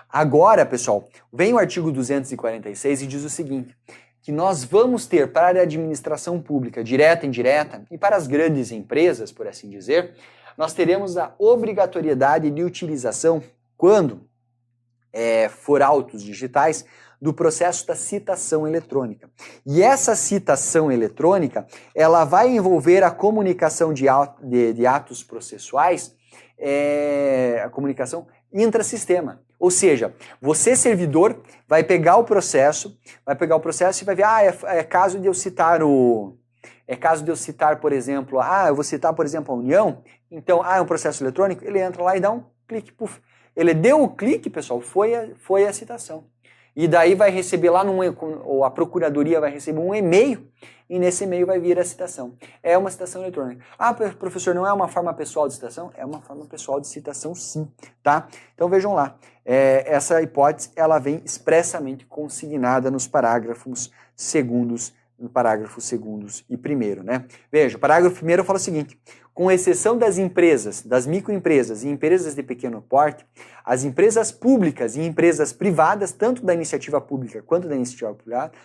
Agora, pessoal, vem o artigo 246 e diz o seguinte, que nós vamos ter para a área de administração pública, direta e indireta, e para as grandes empresas, por assim dizer, nós teremos a obrigatoriedade de utilização, quando for autos digitais, do processo da citação eletrônica. E essa citação eletrônica, ela vai envolver a comunicação de atos processuais, a comunicação intrasistema. Ou seja, você, servidor, vai pegar o processo e vai ver, é caso de eu citar por exemplo, eu vou citar, por exemplo, a União, então, é um processo eletrônico, ele entra lá e dá um clique, puf. Ele deu o clique, pessoal, foi a citação. E daí vai receber lá, ou a procuradoria vai receber um e-mail, e nesse e-mail vai vir a citação. É uma citação eletrônica. Professor, não é uma forma pessoal de citação? É uma forma pessoal de citação, sim, tá? Então vejam lá, essa hipótese, ela vem expressamente consignada nos parágrafos 2º, e 1º, né? Veja, o parágrafo 1º fala o seguinte, com exceção das empresas, das microempresas e empresas de pequeno porte, as empresas públicas e empresas privadas, tanto da iniciativa pública quanto da iniciativa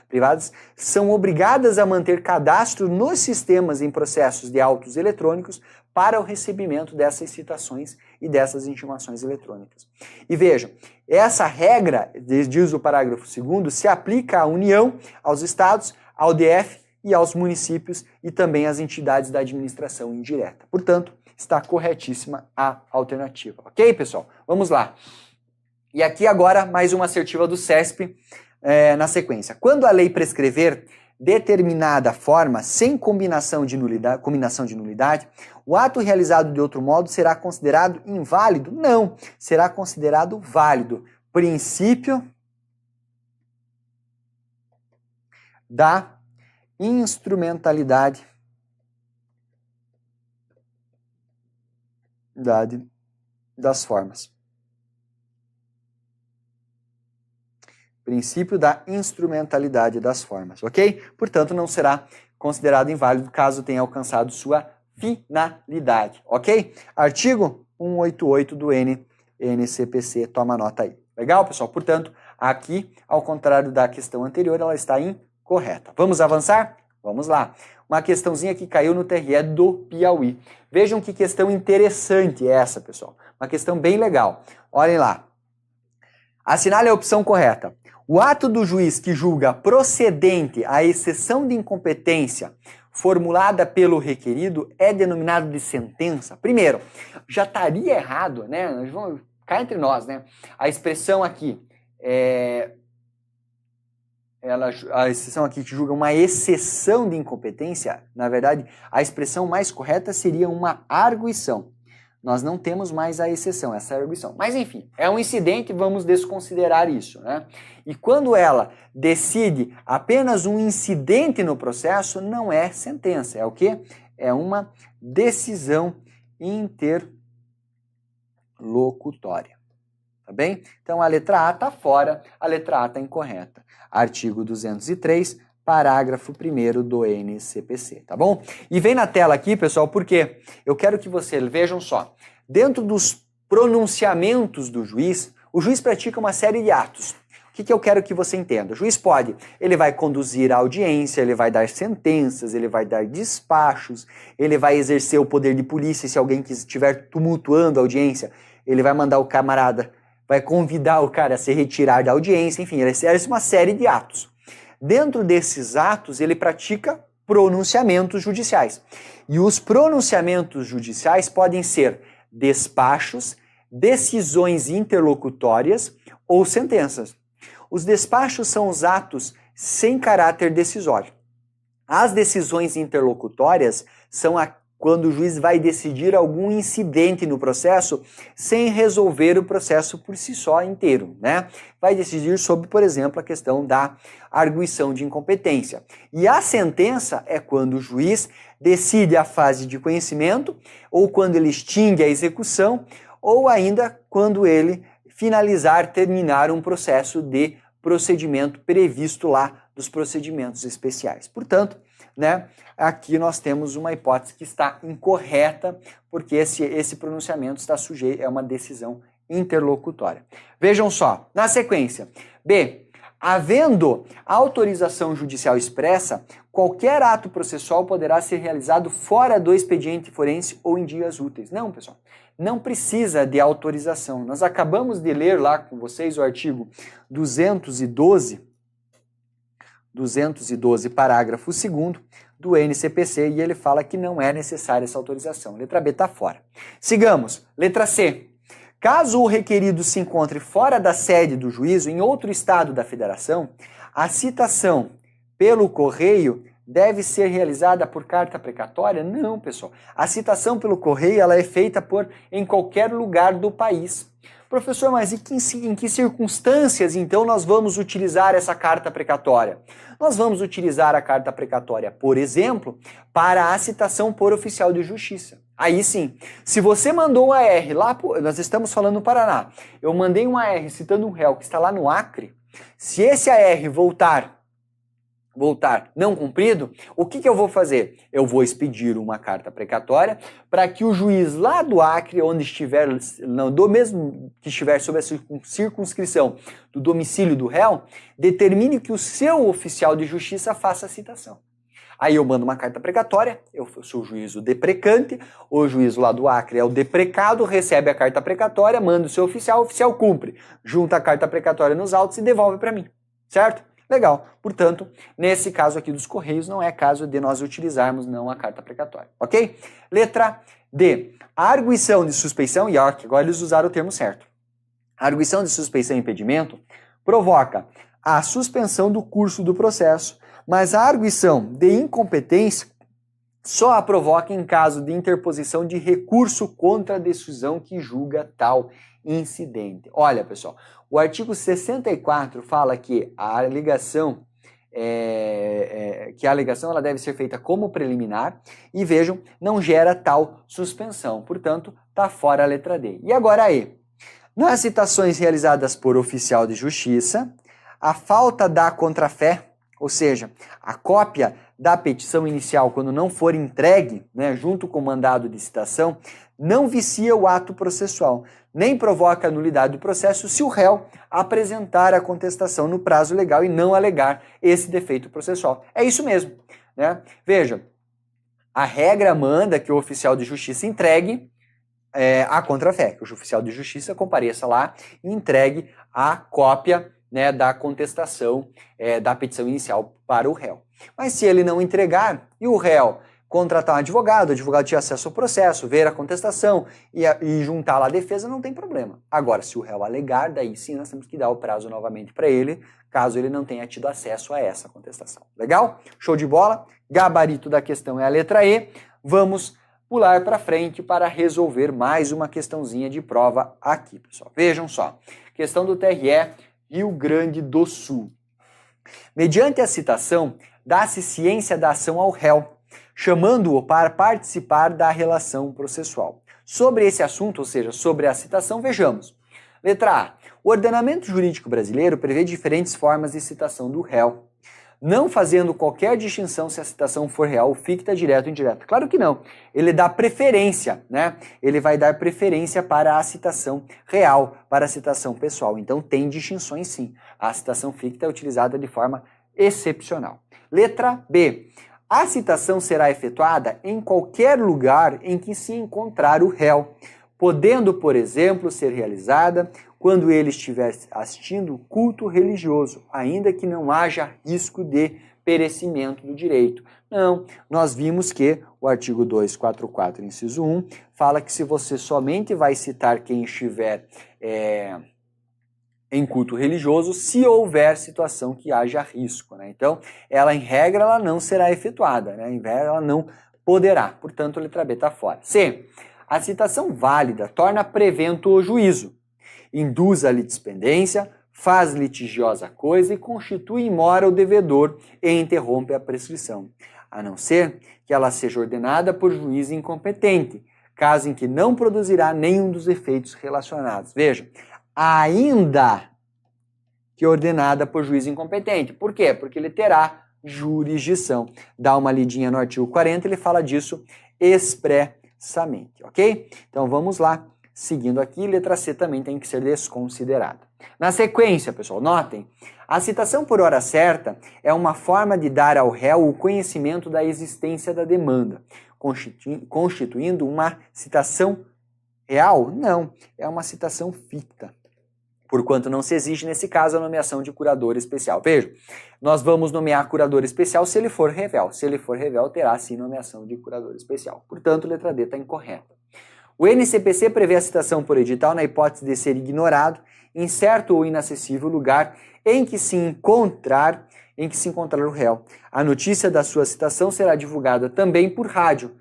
privadas, são obrigadas a manter cadastro nos sistemas em processos de autos eletrônicos para o recebimento dessas citações e dessas intimações eletrônicas. E vejam, essa regra, diz o parágrafo 2º, se aplica à União, aos estados, ao DF e aos municípios e também às entidades da administração indireta. Portanto, está corretíssima a alternativa. Ok, pessoal? Vamos lá. E aqui agora mais uma assertiva do CESP na sequência. Quando a lei prescrever determinada forma sem combinação de nulidade, o ato realizado de outro modo será considerado inválido? Não, será considerado válido. Princípio da instrumentalidade das formas. Princípio da instrumentalidade das formas, ok? Portanto, não será considerado inválido caso tenha alcançado sua finalidade, ok? Artigo 188 do NCPC, toma nota aí. Legal, pessoal? Portanto, aqui, ao contrário da questão anterior, ela está incorreta. Vamos avançar? Vamos lá. Uma questãozinha que caiu no TRE do Piauí. Vejam que questão interessante essa, pessoal. Uma questão bem legal. Olhem lá. Assinale a opção correta. O ato do juiz que julga procedente a exceção de incompetência formulada pelo requerido é denominado de sentença? Primeiro, já estaria errado, né? Nós vamos cá entre nós, né? A expressão aqui a exceção aqui que julga uma exceção de incompetência, na verdade, a expressão mais correta seria uma arguição. Nós não temos mais a exceção, essa é a arguição. Mas enfim, é um incidente, vamos desconsiderar isso, né? E quando ela decide apenas um incidente no processo, não é sentença, é o quê? É uma decisão interlocutória. Tá bem? Então a letra A está fora, a letra A está incorreta. Artigo 203, parágrafo 1º do NCPC, tá bom? E vem na tela aqui, pessoal, porque eu quero que vocês vejam só. Dentro dos pronunciamentos do juiz, o juiz pratica uma série de atos. O que eu quero que você entenda? O juiz ele vai conduzir a audiência, ele vai dar sentenças, ele vai dar despachos, ele vai exercer o poder de polícia se alguém estiver tumultuando a audiência, ele vai mandar o camarada, vai convidar o cara a se retirar da audiência, enfim, ele exerce uma série de atos. Dentro desses atos, ele pratica pronunciamentos judiciais. E os pronunciamentos judiciais podem ser despachos, decisões interlocutórias ou sentenças. Os despachos são os atos sem caráter decisório. As decisões interlocutórias são quando o juiz vai decidir algum incidente no processo sem resolver o processo por si só inteiro, né? Vai decidir sobre, por exemplo, a questão da arguição de incompetência. E a sentença é quando o juiz decide a fase de conhecimento, ou quando ele extingue a execução, ou ainda quando ele finalizar, terminar um processo de procedimento previsto lá dos procedimentos especiais. Portanto, né, aqui nós temos uma hipótese que está incorreta, porque esse pronunciamento está sujeito a uma decisão interlocutória. Vejam só, na sequência, B, havendo autorização judicial expressa, qualquer ato processual poderá ser realizado fora do expediente forense ou em dias úteis. Não, pessoal, não precisa de autorização. Nós acabamos de ler lá com vocês o artigo 212, parágrafo 2º do NCPC, e ele fala que não é necessária essa autorização. Letra B está fora. Sigamos. Letra C. Caso o requerido se encontre fora da sede do juízo, em outro estado da federação, a citação pelo correio deve ser realizada por carta precatória? Não, pessoal. A citação pelo correio ela é feita em qualquer lugar do país. Professor, mas em que circunstâncias, então, nós vamos utilizar essa carta precatória? Nós vamos utilizar a carta precatória, por exemplo, para a citação por oficial de justiça. Aí sim, se você mandou um AR lá, nós estamos falando no Paraná, eu mandei um AR citando um réu que está lá no Acre, se esse AR voltar não cumprido, o que eu vou fazer? Eu vou expedir uma carta precatória para que o juiz lá do Acre, onde estiver, do mesmo que estiver sob a circunscrição do domicílio do réu, determine que o seu oficial de justiça faça a citação. Aí eu mando uma carta precatória, eu sou o juízo deprecante, o juiz lá do Acre é o deprecado, recebe a carta precatória, manda o seu oficial, o oficial cumpre, junta a carta precatória nos autos e devolve para mim, certo? Legal. Portanto, nesse caso aqui dos Correios, não é caso de nós utilizarmos não a carta precatória, ok? Letra D. A arguição de suspeição, e agora eles usaram o termo certo. A arguição de suspeição e impedimento provoca a suspensão do curso do processo, mas a arguição de incompetência só a provoca em caso de interposição de recurso contra a decisão que julga tal incidente. Olha, pessoal, o artigo 64 fala que a alegação ela deve ser feita como preliminar e, vejam, não gera tal suspensão. Portanto, está fora a letra D. E agora a E. Nas citações realizadas por oficial de justiça, a falta da contrafé, ou seja, a cópia da petição inicial, quando não for entregue, né, junto com o mandado de citação, não vicia o ato processual, nem provoca a nulidade do processo se o réu apresentar a contestação no prazo legal e não alegar esse defeito processual. É isso mesmo, né? Veja, a regra manda que o oficial de justiça entregue a contrafé, que o oficial de justiça compareça lá e entregue a cópia, né, da contestação da petição inicial para o réu. Mas se ele não entregar e o réu contratar um advogado, o advogado tinha acesso ao processo, ver a contestação e juntar lá a defesa, não tem problema. Agora, se o réu alegar, daí sim nós temos que dar o prazo novamente para ele, caso ele não tenha tido acesso a essa contestação. Legal? Show de bola? Gabarito da questão é a letra E. Vamos pular para frente para resolver mais uma questãozinha de prova aqui, pessoal. Vejam só. Questão do TRE, Rio Grande do Sul. Mediante a citação, dá-se ciência da ação ao réu, chamando-o para participar da relação processual. Sobre esse assunto, ou seja, sobre a citação, vejamos. Letra A. O ordenamento jurídico brasileiro prevê diferentes formas de citação do réu, não fazendo qualquer distinção se a citação for real ou ficta, direta ou indireta. Claro que não. Ele dá preferência, né? Ele vai dar preferência para a citação real, para a citação pessoal. Então tem distinções sim. A citação ficta é utilizada de forma excepcional. Letra B. A citação será efetuada em qualquer lugar em que se encontrar o réu, podendo, por exemplo, ser realizada quando ele estiver assistindo culto religioso, ainda que não haja risco de perecimento do direito. Não, nós vimos que o artigo 244, inciso 1, fala que se você somente vai citar quem estiver em culto religioso, se houver situação que haja risco, né? Então, ela em regra ela não será efetuada, né? Em regra ela não poderá. Portanto, letra B está fora. C. A citação válida torna prevento o juízo, induz a litispendência, faz litigiosa coisa e constitui mora o devedor e interrompe a prescrição, a não ser que ela seja ordenada por juiz incompetente, caso em que não produzirá nenhum dos efeitos relacionados. Veja, ainda que ordenada por juiz incompetente. Por quê? Porque ele terá jurisdição. Dá uma lidinha no artigo 40, ele fala disso expressamente, ok? Então vamos lá, seguindo aqui, letra C também tem que ser desconsiderada. Na sequência, pessoal, notem, a citação por hora certa é uma forma de dar ao réu o conhecimento da existência da demanda, constituindo uma citação real? Não, é uma citação ficta, porquanto não se exige, nesse caso, a nomeação de curador especial. Veja, nós vamos nomear curador especial se ele for revel. Se ele for revel, terá sim nomeação de curador especial. Portanto, letra D está incorreta. O NCPC prevê a citação por edital na hipótese de ser ignorado, incerto ou inacessível lugar em que se encontrar o réu. A notícia da sua citação será divulgada também por rádio,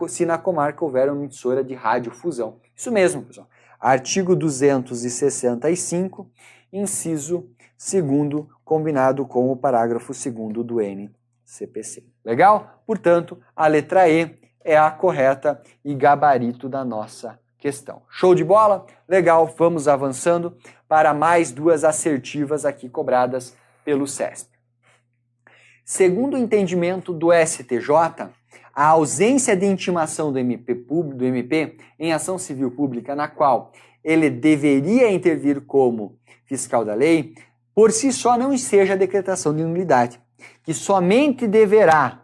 se na comarca houver uma emissora de radiodifusão. Isso mesmo, pessoal. Artigo 265, inciso 2º, combinado com o parágrafo 2º do NCPC. Legal? Portanto, a letra E é a correta e gabarito da nossa questão. Show de bola? Legal, vamos avançando para mais duas assertivas aqui cobradas pelo CESP. Segundo o entendimento do STJ, a ausência de intimação do MP em ação civil pública na qual ele deveria intervir como fiscal da lei, por si só não seja decretação de nulidade, que somente deverá,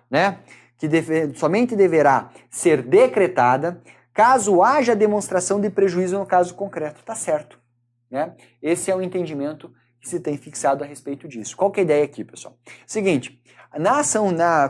somente deverá ser decretada caso haja demonstração de prejuízo no caso concreto. Tá certo, né? Esse é o entendimento que se tem fixado a respeito disso. Qual que é a ideia aqui, pessoal? Seguinte,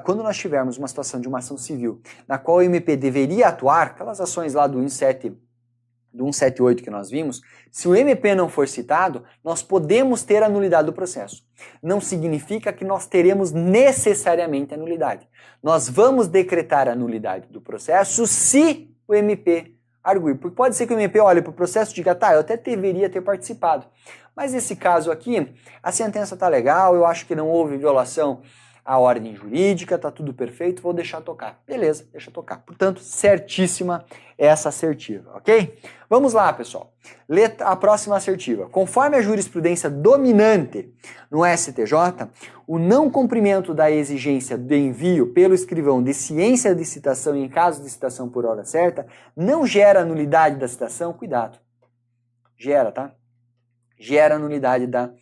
quando nós tivermos uma situação de uma ação civil na qual o MP deveria atuar, aquelas ações lá do 178 que nós vimos, se o MP não for citado, nós podemos ter a nulidade do processo. Não significa que nós teremos necessariamente a nulidade. Nós vamos decretar a nulidade do processo se o MP arguir. Porque pode ser que o MP olhe para o processo e diga, tá, eu até deveria ter participado. Mas nesse caso aqui, a sentença tá legal, eu acho que não houve violação à ordem jurídica, tá tudo perfeito, vou deixar tocar. Beleza, deixa tocar. Portanto, certíssima essa assertiva, ok? Vamos lá, pessoal. A próxima assertiva. Conforme a jurisprudência dominante no STJ, o não cumprimento da exigência de envio pelo escrivão de ciência de citação em caso de citação por hora certa não gera nulidade da citação. Cuidado. Gera, tá? Gera nulidade da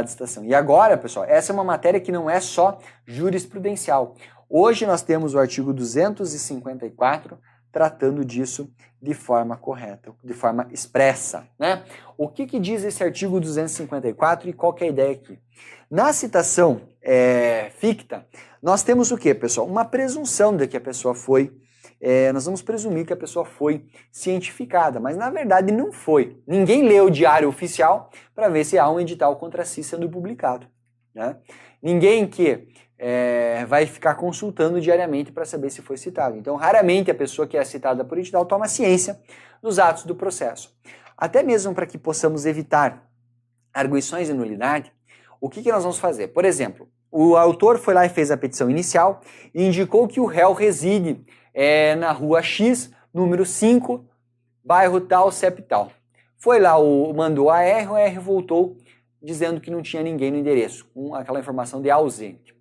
citação. E agora, pessoal, essa é uma matéria que não é só jurisprudencial. Hoje nós temos o artigo 254 tratando disso de forma correta, de forma expressa, né? O que diz esse artigo 254 e qual que é a ideia aqui? Na citação ficta, nós temos o quê, pessoal? Uma presunção de que a pessoa foi, nós vamos presumir que a pessoa foi cientificada, mas na verdade não foi. Ninguém leu o diário oficial para ver se há um edital contra si sendo publicado, né? Ninguém que vai ficar consultando diariamente para saber se foi citado. Então, raramente a pessoa que é citada por edital toma ciência dos atos do processo. Até mesmo para que possamos evitar arguições de nulidade, o que nós vamos fazer? Por exemplo, o autor foi lá e fez a petição inicial e indicou que o réu reside na rua X, número 5, bairro tal, CEP tal. Foi lá, mandou a R, o R voltou dizendo que não tinha ninguém no endereço, com aquela informação de ausente.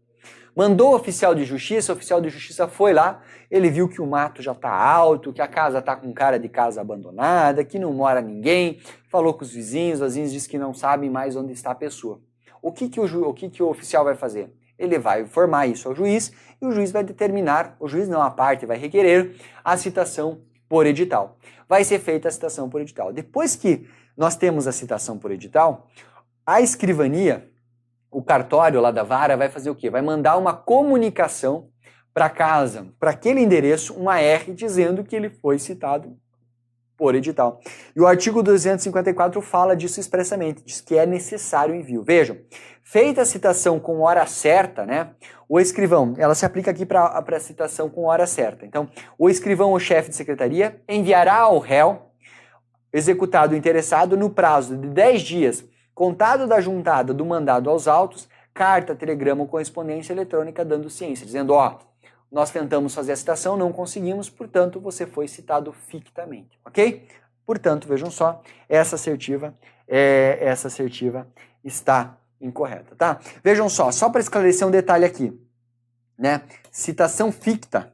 Mandou o oficial de justiça foi lá, ele viu que o mato já está alto, que a casa está com cara de casa abandonada, que não mora ninguém, falou com os vizinhos dizem que não sabem mais onde está a pessoa. O que o oficial vai fazer? Ele vai informar isso ao juiz e o juiz vai determinar, o juiz não, a parte vai requerer a citação por edital. Vai ser feita a citação por edital. Depois que nós temos a citação por edital, a escrivania, o cartório lá da vara vai fazer o quê? Vai mandar uma comunicação para casa, para aquele endereço, uma R dizendo que ele foi citado por edital. E o artigo 254 fala disso expressamente, diz que é necessário envio. Vejam, feita a citação com hora certa, né? O escrivão, ela se aplica aqui para a citação com hora certa. Então, o escrivão ou chefe de secretaria enviará ao réu executado o interessado no prazo de 10 dias, contado da juntada do mandado aos autos, carta, telegrama ou correspondência eletrônica dando ciência, dizendo, ó, nós tentamos fazer a citação, não conseguimos, portanto, você foi citado fictamente, ok? Portanto, vejam só, essa assertiva está incorreta, tá? Vejam só para esclarecer um detalhe aqui, né? Citação ficta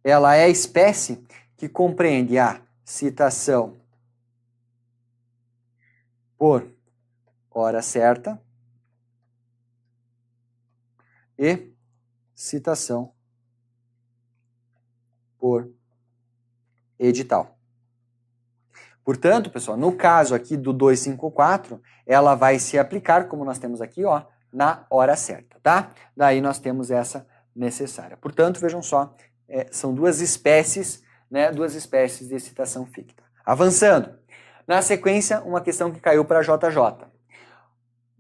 ela é a espécie que compreende a citação por hora certa e citação por edital. Portanto, pessoal, no caso aqui do 254, ela vai se aplicar, como nós temos aqui, ó, na hora certa, tá? Daí nós temos essa necessária. Portanto, vejam só, são duas espécies, né, duas espécies de citação ficta. Avançando. Na sequência, uma questão que caiu para JJ.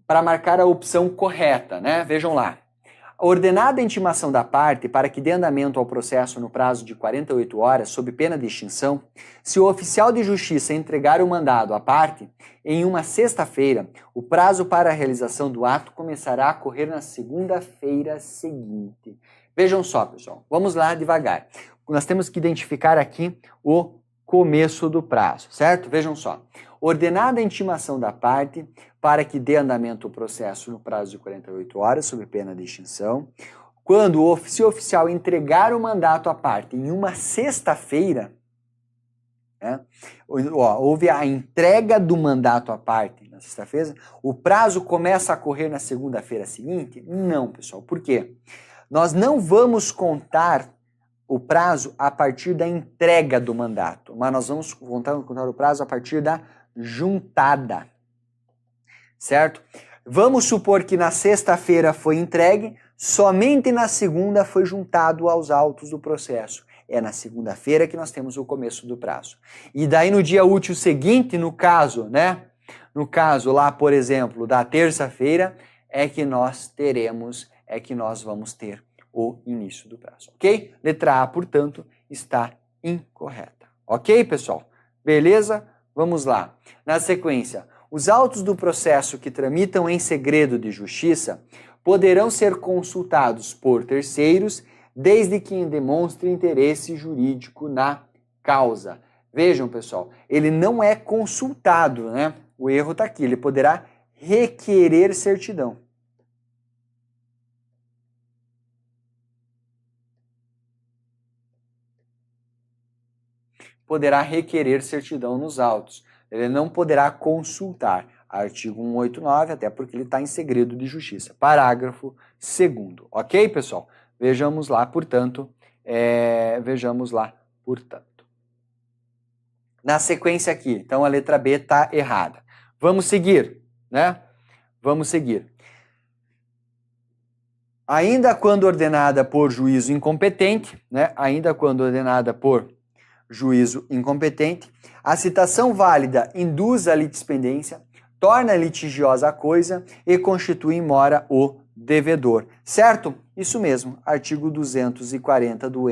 Para marcar a opção correta, né? Vejam lá. Ordenada a intimação da parte para que dê andamento ao processo no prazo de 48 horas, sob pena de extinção, se o oficial de justiça entregar o mandado à parte, em uma sexta-feira, o prazo para a realização do ato começará a correr na segunda-feira seguinte. Vejam só, pessoal. Vamos lá devagar. Nós temos que identificar aqui o começo do prazo, certo? Vejam só. Ordenada a intimação da parte para que dê andamento ao processo no prazo de 48 horas, sob pena de extinção. Quando o oficial entregar o mandato à parte em uma sexta-feira, né, houve a entrega do mandato à parte na sexta-feira, o prazo começa a correr na segunda-feira seguinte? Não, pessoal. Por quê? Nós não vamos contar o prazo a partir da entrega do mandato, mas nós vamos contar o prazo a partir da juntada, certo? Vamos supor que na sexta-feira foi entregue, somente na segunda foi juntado aos autos do processo. É na segunda-feira que nós temos o começo do prazo. E daí no dia útil seguinte, no caso, né? No caso lá, por exemplo, da terça-feira, é que nós vamos ter o início do prazo, ok? Letra A, portanto, está incorreta. Ok, pessoal? Beleza? Vamos lá. Na sequência, os autos do processo que tramitam em segredo de justiça poderão ser consultados por terceiros, desde que demonstre interesse jurídico na causa. Vejam, pessoal, ele não é consultado, né? O erro está aqui, ele poderá requerer certidão. Poderá requerer certidão nos autos. Ele não poderá consultar. Artigo 189, até porque ele está em segredo de justiça. Parágrafo 2º. Ok, pessoal? Vejamos lá, portanto. Na sequência aqui, então a letra B está errada. Vamos seguir, né? Vamos seguir. Ainda quando ordenada por juízo incompetente, né? Ainda quando ordenada por juízo incompetente, a citação válida induz a litispendência, torna litigiosa a coisa e constitui em mora o devedor. Certo? Isso mesmo, artigo 240 do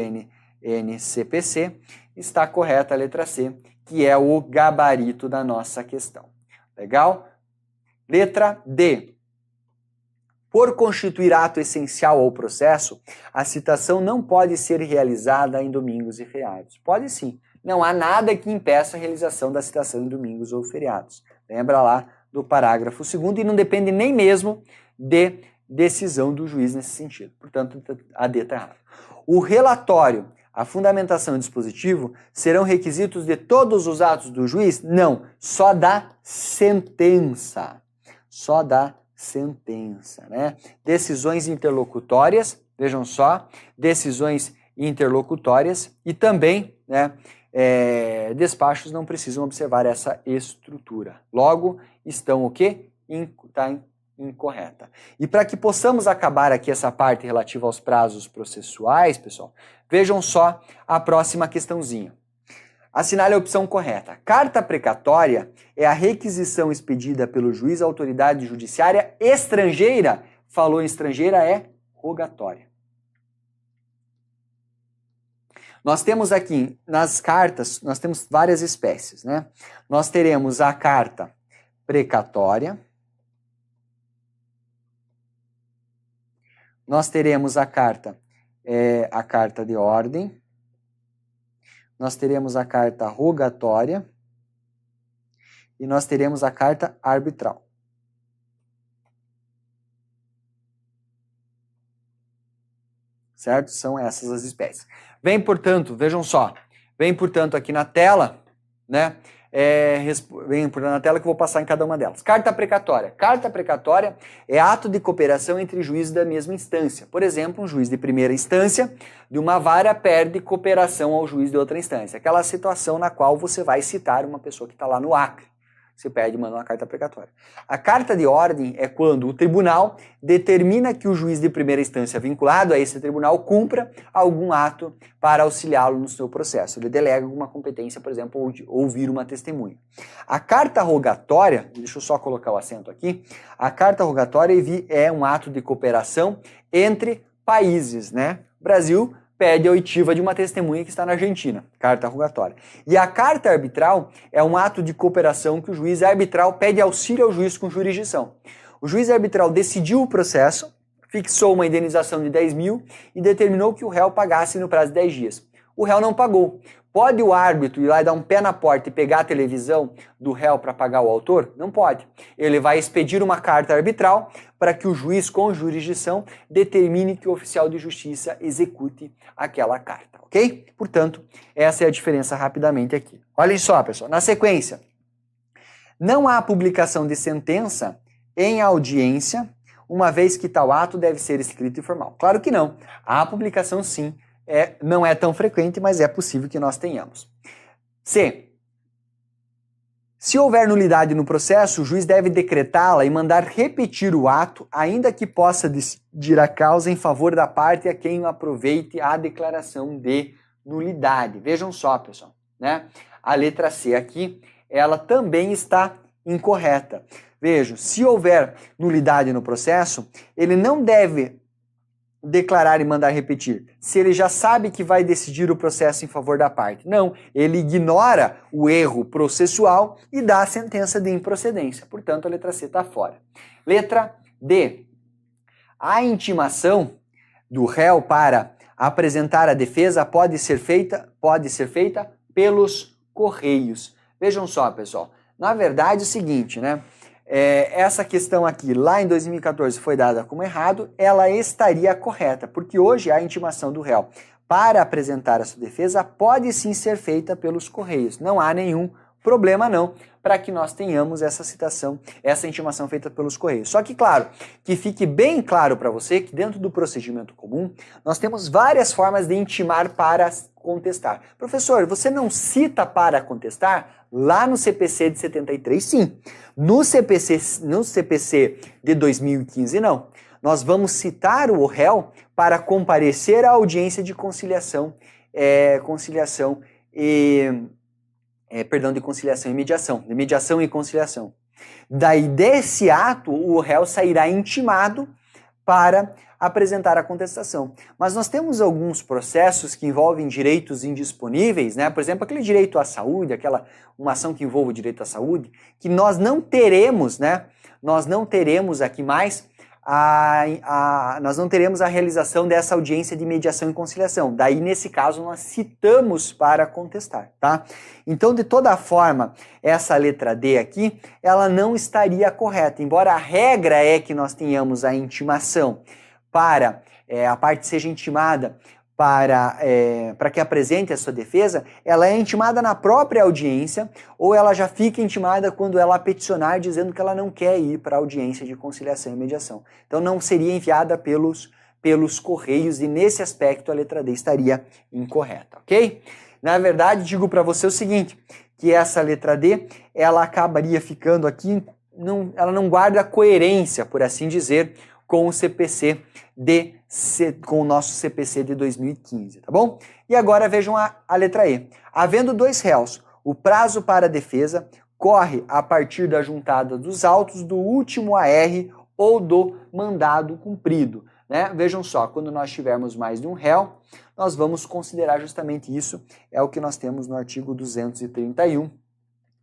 NCPC, está correta a letra C, que é o gabarito da nossa questão. Legal? Letra D. Por constituir ato essencial ao processo, a citação não pode ser realizada em domingos e feriados. Pode sim. Não há nada que impeça a realização da citação em domingos ou feriados. Lembra lá do parágrafo 2º e não depende nem mesmo de decisão do juiz nesse sentido. Portanto, a D está errada. O relatório, a fundamentação e o dispositivo serão requisitos de todos os atos do juiz? Não, só da sentença. Só da sentença, né? Decisões interlocutórias, vejam só, decisões interlocutórias e também, né, despachos não precisam observar essa estrutura. Logo, estão o quê? incorreta. E para que possamos acabar aqui essa parte relativa aos prazos processuais, pessoal, vejam só a próxima questãozinha. Assinale a opção correta. Carta precatória é a requisição expedida pelo juiz à autoridade judiciária estrangeira. Falou em estrangeira, é rogatória. Nós temos aqui, nas cartas, nós temos várias espécies, né? Nós teremos a carta precatória, nós teremos a carta de ordem, nós teremos a carta rogatória e nós teremos a carta arbitral. Certo? São essas as espécies. Vem, portanto, vejam só, vem, portanto, aqui na tela, né? Vem por na tela que eu vou passar em cada uma delas. Carta precatória. Carta precatória é ato de cooperação entre juízes da mesma instância. Por exemplo, um juiz de primeira instância de uma vara pede cooperação ao juiz de outra instância. Aquela situação na qual você vai citar uma pessoa que está lá no Acre. Você pede e manda uma carta precatória. A carta de ordem é quando o tribunal determina que o juiz de primeira instância vinculado a esse tribunal cumpra algum ato para auxiliá-lo no seu processo. Ele delega alguma competência, por exemplo, ouvir uma testemunha. A carta rogatória, deixa eu só colocar o acento aqui, a carta rogatória é um ato de cooperação entre países, né? Brasil pede a oitiva de uma testemunha que está na Argentina, carta rogatória. E a carta arbitral é um ato de cooperação que o juiz arbitral pede auxílio ao juiz com jurisdição. O juiz arbitral decidiu o processo, fixou uma indenização de 10 mil e determinou que o réu pagasse no prazo de 10 dias. O réu não pagou. Pode o árbitro ir lá e dar um pé na porta e pegar a televisão do réu para pagar o autor? Não pode. Ele vai expedir uma carta arbitral para que o juiz com jurisdição determine que o oficial de justiça execute aquela carta, ok? Portanto, essa é a diferença rapidamente aqui. Olhem só, pessoal. Na sequência, não há publicação de sentença em audiência, uma vez que tal ato deve ser escrito e formal. Claro que não. Há publicação sim. Não é tão frequente, mas é possível que nós tenhamos. C. Se houver nulidade no processo, o juiz deve decretá-la e mandar repetir o ato, ainda que possa decidir a causa em favor da parte a quem aproveite a declaração de nulidade. Vejam só, pessoal, né? A letra C aqui, ela também está incorreta. Vejam, se houver nulidade no processo, ele não deve declarar e mandar repetir, se ele já sabe que vai decidir o processo em favor da parte. Não, ele ignora o erro processual e dá a sentença de improcedência. Portanto, a letra C está fora. Letra D. A intimação do réu para apresentar a defesa pode ser feita pelos correios. Vejam só, pessoal. Na verdade, é o seguinte, né? Essa questão aqui, lá em 2014, foi dada como errado, ela estaria correta, porque hoje a intimação do réu para apresentar a sua defesa pode sim ser feita pelos correios. Não há nenhum problema não para que nós tenhamos essa citação, essa intimação feita pelos correios. Só que, claro, que fique bem claro para você que dentro do procedimento comum, nós temos várias formas de intimar para contestar. Professor, você não cita para contestar? Lá no CPC de 73, sim. No CPC de 2015, não. Nós vamos citar o réu para comparecer à audiência de conciliação e mediação, de mediação e conciliação. Daí desse ato, o réu sairá intimado para apresentar a contestação. Mas nós temos alguns processos que envolvem direitos indisponíveis, né? Por exemplo, aquele direito à saúde, uma ação que envolve o direito à saúde, que nós não teremos, né? Nós não teremos aqui mais nós não teremos a realização dessa audiência de mediação e conciliação. Daí, nesse caso, nós citamos para contestar, tá? Então, de toda forma, essa letra D aqui, ela não estaria correta. Embora a regra é que nós tenhamos a intimação para a parte seja intimada para que apresente a sua defesa, ela é intimada na própria audiência ou ela já fica intimada quando ela peticionar dizendo que ela não quer ir para a audiência de conciliação e mediação. Então não seria enviada pelos correios e nesse aspecto a letra D estaria incorreta, ok? Na verdade, digo para você o seguinte, que essa letra D, ela acabaria ficando aqui ela não guarda coerência, por assim dizer, com o com o nosso CPC de 2015, tá bom? E agora vejam a letra E. Havendo 2 réus, o prazo para a defesa corre a partir da juntada dos autos do último AR ou do mandado cumprido. Né? Vejam só, quando nós tivermos mais de um réu, nós vamos considerar justamente isso, é o que nós temos no artigo 231,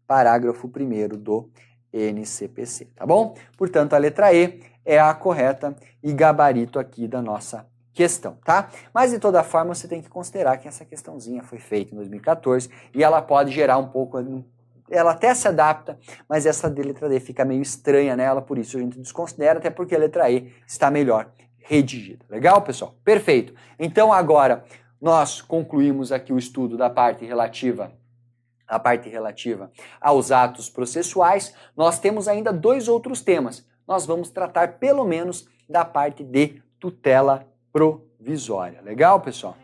parágrafo 1º do NCPC, tá bom? Portanto, a letra E é a correta e gabarito aqui da nossa questão, tá? Mas, de toda forma, você tem que considerar que essa questãozinha foi feita em 2014 e ela pode gerar um pouco... Ela até se adapta, mas essa de letra D fica meio estranha nela, por isso a gente desconsidera, até porque a letra E está melhor redigida. Legal, pessoal? Perfeito. Então, agora, nós concluímos aqui o estudo da parte relativa aos atos processuais. Nós temos ainda 2 outros temas. Nós vamos tratar, pelo menos, da parte de tutela provisória. Legal, pessoal?